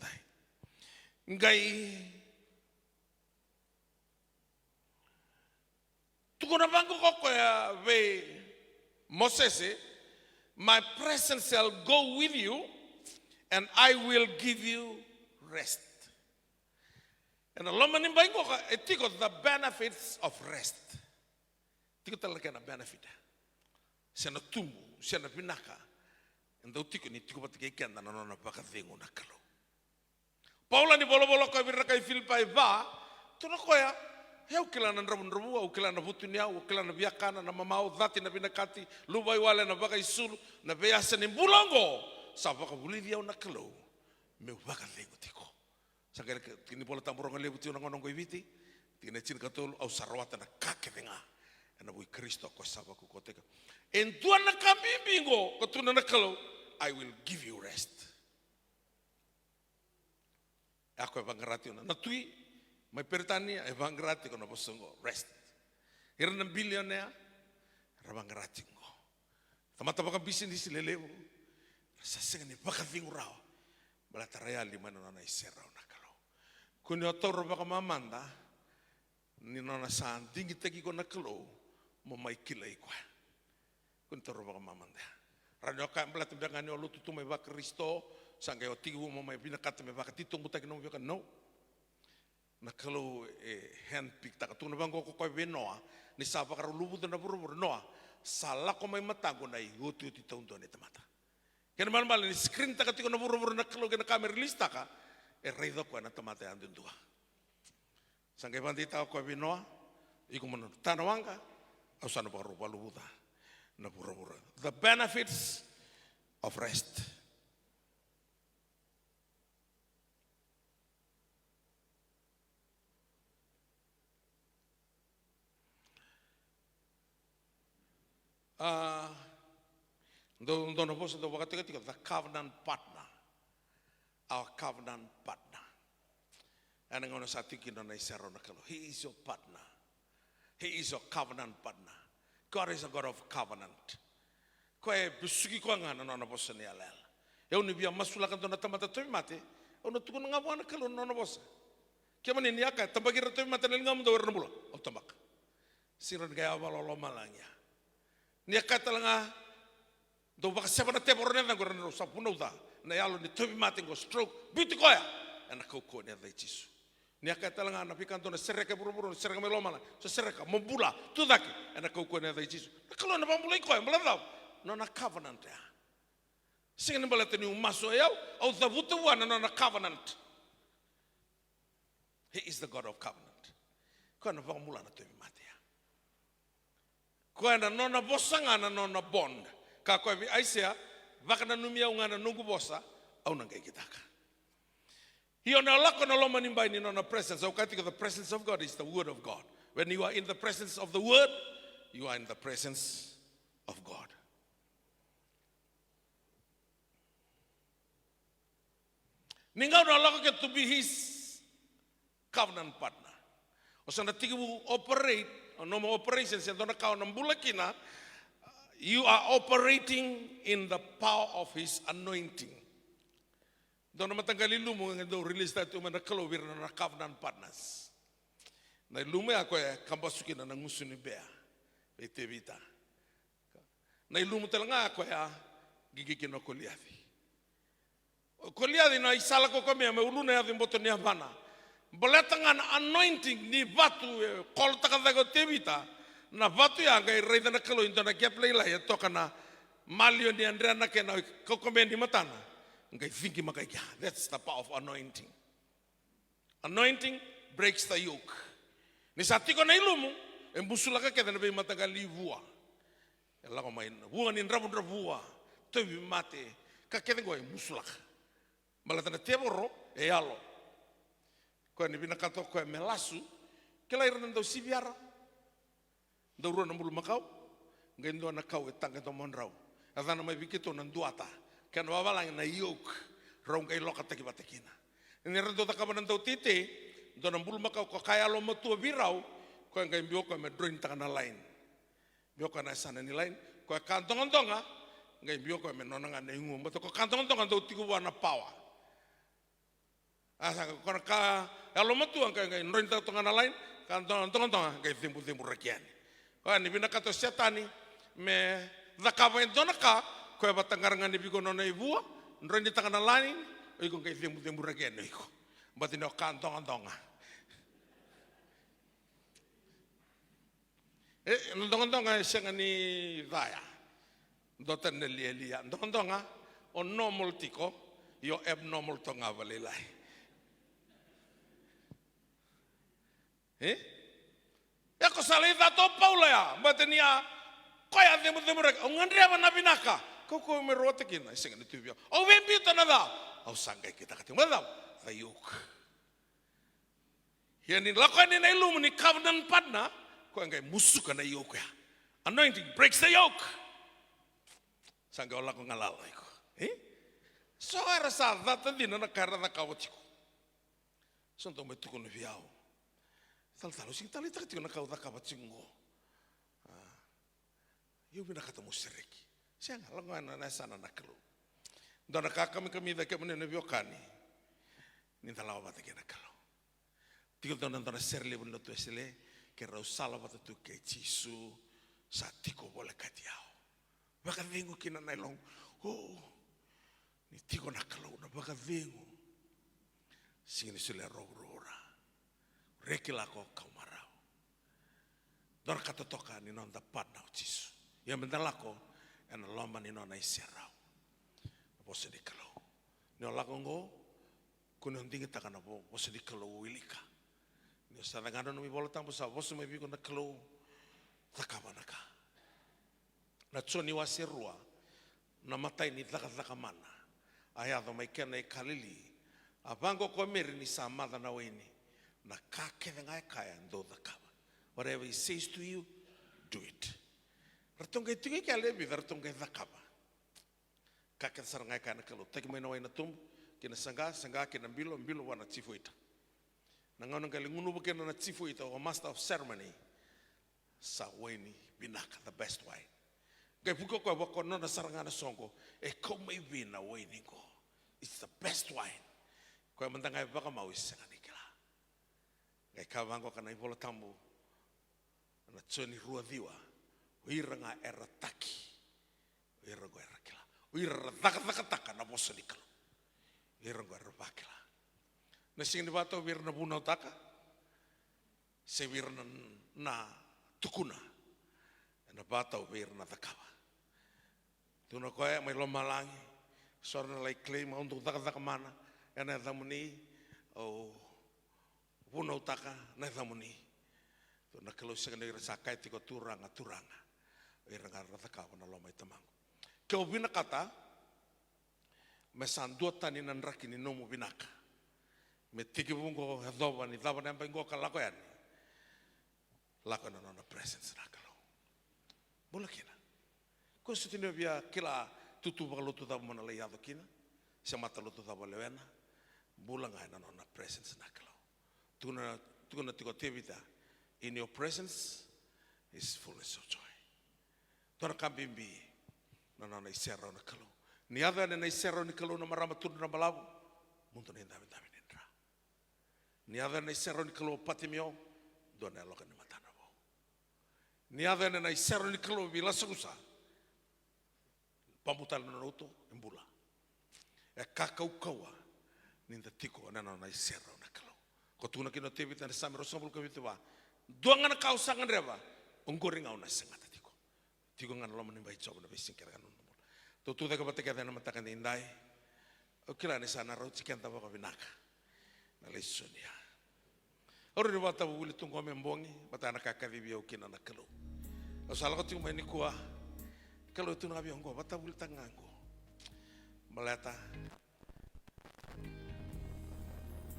Ngai tuko na bango ko koe ve Moses, my presence shall go with you and I will give you rest. And a loma nimba ingo ka etiko the benefits of rest. Tiko talaga na benefit. Siya na tumu, siya na pinaka. And daw tiko ni tiko pati kaya na nana pakatingo na kalo. Paula ni bolo-bolo ka birra kay Filipai ba, tuna koya, heu kila na rabu-rabu, au kila na butunia, au kila na biakana, na mamao, dhati na binakati, lubai wale na baka isulu, na beasa ni bulongo. Sa baka bulivia na kalo, me baka lengo tiko. Sa kaya kini pola tampurong lebu tiyo na ngonong ko ibiti, tina chin katolo au sarwata na kakevenga. Na bui Kristo ko saba ko koteka. En tuan na kabibingo ko tuna na kalo, I will give you rest. Ako evangrati na natui mai pertania evangrati ko na posongo rest. Ira na billionaire evangrati ngo. Tamata baka business lelebu. Sa senga ni baka vingurao. Bala taraya lima na na isera na kalo. Kuni otoro baka mamanda ni na san dingi tegi ko na kalo mo mai kilai kwa. Kuni otoro baka mamanda. Radio ka bala tibanga ni olutu tu mai baka Kristo sangga o tigu mo mai binakata me baka titung buta kino baka no. Na kalo hand pick ta tu na bango ko ko benoa ni sa baka lubu na buru noa sala ko mai matango na iuti uti taundo ni tamata. Kena mal ni screen ta katiko na buru na kalo kena kamera lista ka reido ko na tamata andun dua. Sangga bandita ko benoa iko mo tanawanga au sana baka lubu na buru. The benefits of rest. Dono bosa do wakati the covenant partner, our covenant partner. And I'm going to say na isero na kalo. He is your partner. He is your covenant partner. God is a God of covenant. Koe busuki ko ngana na bosa ni alel. Eu ni bia masula kan dona tamata toi mate. Eu no tukuna ngawa na kalo na bosa. Kia mani ni aka tambagira toi mate ni ngam do werna bula. O tambak. Siran gaya walolo malangya. Nia kata langa do baka seba na tebor na ngora no sapuna uda na yalo ni tobi mate go stroke biti koya ana koko ne dai tisu nia kata langa na pikanto na sereka buru sereka meloma so sereka mobula tu daki ana koko ne dai tisu kalau na bambula koya mala no na covenant ya singin balate ni umaso yau au dhabutu wana no na covenant. He is the God of covenant ko na bambula na tobi mate ya ko na no na bosanga na no na bond ka ko vi aisia vakana numia ungana nungu bosa au nangai kitaka hiyo na lako na loma nimba ni no na presence au katika the presence of God is the word of God. When you are in the presence of the word, you are in the presence of God. Ninga na lako ke to be his covenant partner. Osana tigu operate no more operations and dona ka na bulakina. You are operating in the power of his anointing. Dono matanggali lumu ngendo release that to na kalowir na covenant partners. Na lumu ako kambasuki na ngusuni bea. Betevita. Na lumu talanga ako gigiki no koliathi. Koliathi na isala ko kami me uluna ya mboto ni havana. Boletanga na anointing ni batu kol takadago tevita. Na vatu ya ngai reida na kalo into na keplay la ya toka na malio ni Andrea na ke na kokomendi matana ngai thinki makai ya. That's the power of anointing. Anointing breaks the yoke. Ni satiko na ilumu, embusula ka keda na be matagali vua. Ela ko main, vua ni rabu vua, tobi mate, ka keda ko embusula. Malatana teboro e alo. Ko ni bina kato ko melasu, kela irna do sibiara. Do ro na mulu makau, ngendo na kau etanga to monrau. Adana mai bikito na duata, kan wawalang na yoke, rong kay lokata kibatekina. Ni rendo ta kabanan do tite, do na mulu makau ko kaya lo matua virau, ko ngai mbio ko me droin ta na lain. Mbio ko na sana ni lain, ko kantong-tonga, ngai mbio ko me nonanga na ingu, mbato ko kantong-tonga do tiku wana pawa. Asa ko ka alo matua ngai droin ta tonga na lain, kantong-tonga ngai timbu-timbu rakiani. Ko ni bina kato setani me zakava endonaka ko batangaranga ni bigo no ibua ndroin di tangana lain iko ngai timbu-timbu rakiani iko. Mbati no kantong-tonga. Ndonga senga ni daya. Dotan nelia. Ndonga on normal tiko yo abnormal tonga valelai. Eko salita to Paula ya, batenia koya demu rek ngandria na binaka. Koko merote kina senga ni tubio. O wembi tanada. Au sangai kita kati madam. Ayuk. Yani lakoni na ilum ni covenant partner. Ko ngai musuh na yoke ya. Anointing breaks the yoke. Sangga ola ko ngalala iko. So era sa data dina na kara na kawatiko. Sonto me tuko no viao. Tal sing tali tak tiko na kawata kawatingo. Yo bina kata musiriki. Siang lango na sana na kelo. Dona kami da kemene no viokani. Ni talawa bata kena kelo. Tiko dona serle bundo to esele. Ke rau sala bata tu ke Jisu satiko boleh katiao. Baka vengo kina nailong. Ni tiko na kalau na baka vengo. Sini sule rora. Reki lako kau marau. Dor kata toka ni non dapat na Jisu. Yang bentar lako ena lomba ni non iserau. Bose di kalau. Ni lako ngo kuno ndingi takana bo bose di kalau wilika. Ni sadangano no mi bola tampo sa vosu me bigo na klo takabanaka. Na tsoni wa serua na matai ni taka mana. Aya do mai kena e kalili. Abango ko meri ni samada na weni. Na kake ngai kaya ndo takaba. Whatever he says to you, do it. Ratonga tingi kale bi ratonga takaba. Kake sarangai kana kalo. Taki mai na weni tum kina sanga kina bilo wana chifuita. Nangono kali ngunu bukena na chifu ito o master of ceremony sa weni binaka the best wine. Kay puko ko bako no na saranga na songo e ko may wina weni ko. It's the best wine. Ko mandanga baka mawis sa kanikila. Kay kawango kana ibola tambu na tsoni rua diwa. Uiranga era taki. Uiranga era kila. Uiranga taka na boso nikalo. Uiranga era bakila. Na sing di bato wir na bunau taka, se wir na tukuna, na bato wir na takawa. Tuna koe mai loma langi, sorna lai claim untuk taka mana, ena thamuni o bunau taka na thamuni. Tuna kalau sengai sakai tiko turanga, wir na takawa na loma itamangu. Kau bina kata, mesan dua tani nan rakini nomu binaka. Me tiki bungo hadoba ni daba nempa ingo kalako yani. Lako na nona presence na kalau. Bola kina. Ko sutino bia kila tutu bakalo tu daba mana layado kina. Semata lo tu daba lewena. Bola ngai na nona presence na kalau. Tuna tiko tevita. In your presence is fullness of joy. Tora kambimbi na nona isero na kalau. Ni ada na isero ni kalau na marama tu na balabu. Muntu ni dami. Ni ada na isero ni kalau patimio do na loka ni matana bo. Ni ada na isero ni kalau bila susa. Pamutal na roto embula. E kakau kaua ninda tiko na isero na kalau. Ko tuna kino tevi tan samiro sobul ko bitwa. Duangan kau sangan reba. Onggoring au na sangata tiko. Tiko ngan lo menimbai coba na bising kira kan. Tu da ka bateka na matakan indai. O kila ni sana ro chiken ta ba binaka. Na lesonia. Ora ni wata wuli tungo membongi, bata na kakaribi au kina na kalo. O sala ko tingo ni kuah, kalo tu na biongo, bata wuli tangango. Maleta,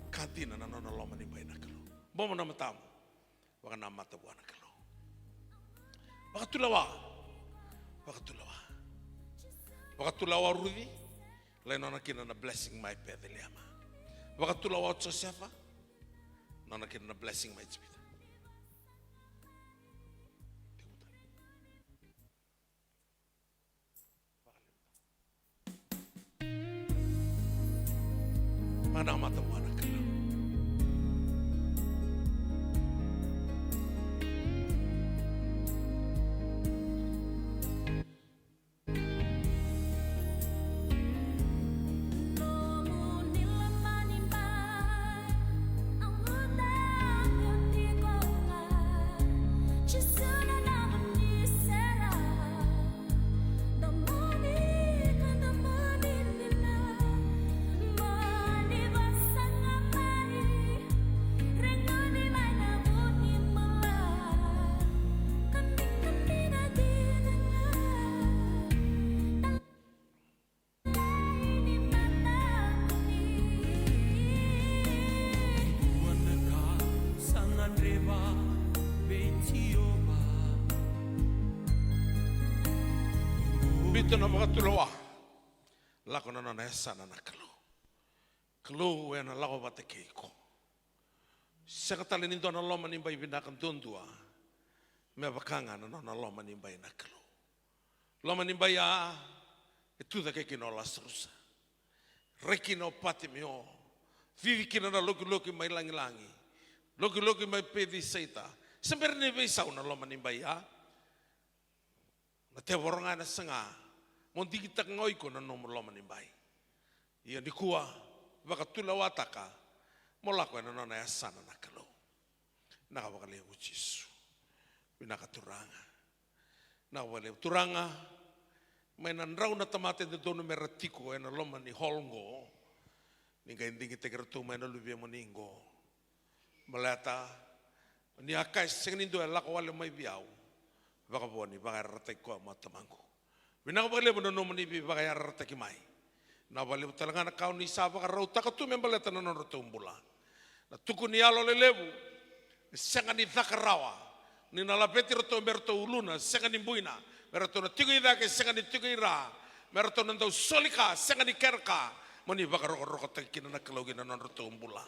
kantina na nona loma ni bai na kalo. Bomo na matamu, waka na mata buana kalo. Wakatulawa Rudi, lain nona kina na blessing my pet liama. Wakatulawa Josefa, nona kina na blessing my chipita. Mana mata buana kalo. Bito na makatulawa. Lako na nesa na nakalo. Kalo na lako bate keiko. Sekatali nindo na loma nimbay binakan tundua. Me bakanga na loma nimbay nakalo. Loma nimbay itu da kekino lasrusa. Rekino pati mio. Vivi kina na loki mai langi. Loki mai pedi seita. Sampai ni besau na loma nimbay na te woronga na sanga mondi kita ngoi ko na nomor loma ni bai ia di kuah baka tula wataka mola ko na nona asana na kalo na ka le uchisu bina ka turanga na wale turanga mai na rau na tamate de dono meratiko na loma ni holngo ninga indingi te kertu mai na lubia moningo malata ni akai sengnindo la ko wale mai biau baka boni baka rata ko matamangu bina ko bale bono nomoni bi baka rata ki mai na bale talanga na kauni sa baka rauta ka tu membaleta na no tumbula na tuku ni alo lelebu senga ni thakarawa ni na lapeti roto berto uluna senga ni buina berto na tigo ida ke senga ni tigo ira berto na ndau solika senga ni kerka moni baka roko takina na kalogi na no tumbula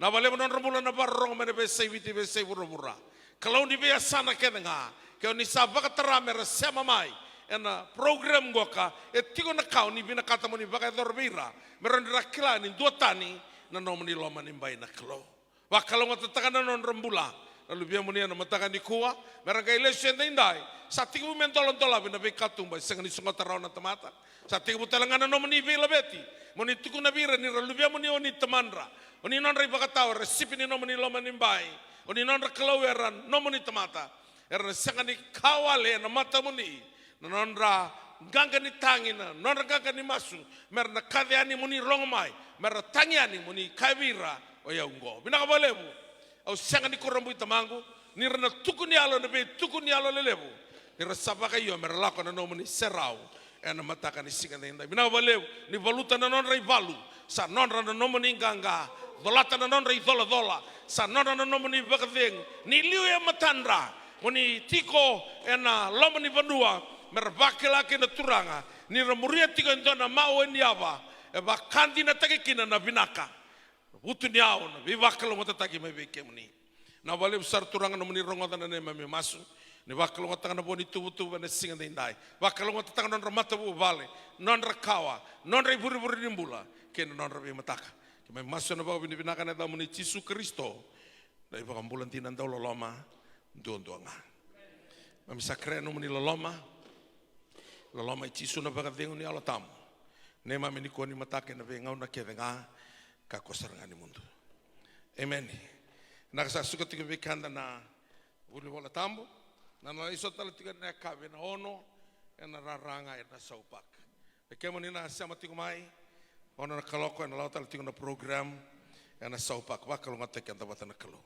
na bale bono rumula na barong mene be seviti be sevurumura kalau ni be sana kenga kau ni sabaka terame resema mai ena program goka etiko na kau ni bina kata moni baka dorbira merondra kila ni dua tani na nomoni loma ni bai na klo wa kalau ngata takana non rembula lalu biar moni na matakan di kuah merangkai lesen indai satiku mentolon tola bina be katung bai sengani sungota rauna temata satiku telangana nomoni be labeti moni tuku na bira ni lalu biar moni oni temandra oni non rai baka tahu resipi ni nomoni loma ni bai oni non rakelaweran nomoni temata erna sangani kawale na mata muni na nondra ganga ni tangina nondra ganga ni masu merna kaviani muni rongmai merna tangiani muni kavira oya ungo bina kabalebu au sangani korombu tamangu ni rena tukuni alo na be tukuni alo lelebu ni resabaka yo merna lako na no muni serau ena mata kan singa nda bina kabalebu ni valuta na nondra ivalu sa nondra na no muni ganga dolata na nondra idola sa nondra na no muni bakadeng ni liu ya matandra moni tiko ena loma ni vanua merbake laki na turanga ni ramuria tiko ndona mau ni ava e bakandi na takikina na binaka utu ni au na bivakalo mata taki me beke moni na wale besar turanga na moni rongoda na me masu ni wakalo mata na boni tubutu na singa ndai wakalo mata taka non ramata bu vale non rakawa non riburi nimbula ken non rabi mataka me masu na bawa binaka na da moni Yesus Kristo dai bakambulan tinan daw loma doanga mami sakre no muni loloma Yesus na bagadengu ni ala tamu ne mami ni koni matake na venga na kevenga ka kosaranga ni mundo amen na sa suka tiga vikanda na buli wala tambo na na iso tala tiga na kabe na ono na raranga na saupak kemo ni na sama tiga mai ono na kaloko na lauta tiga na program na saupak wa kalonga te kanta batana kalo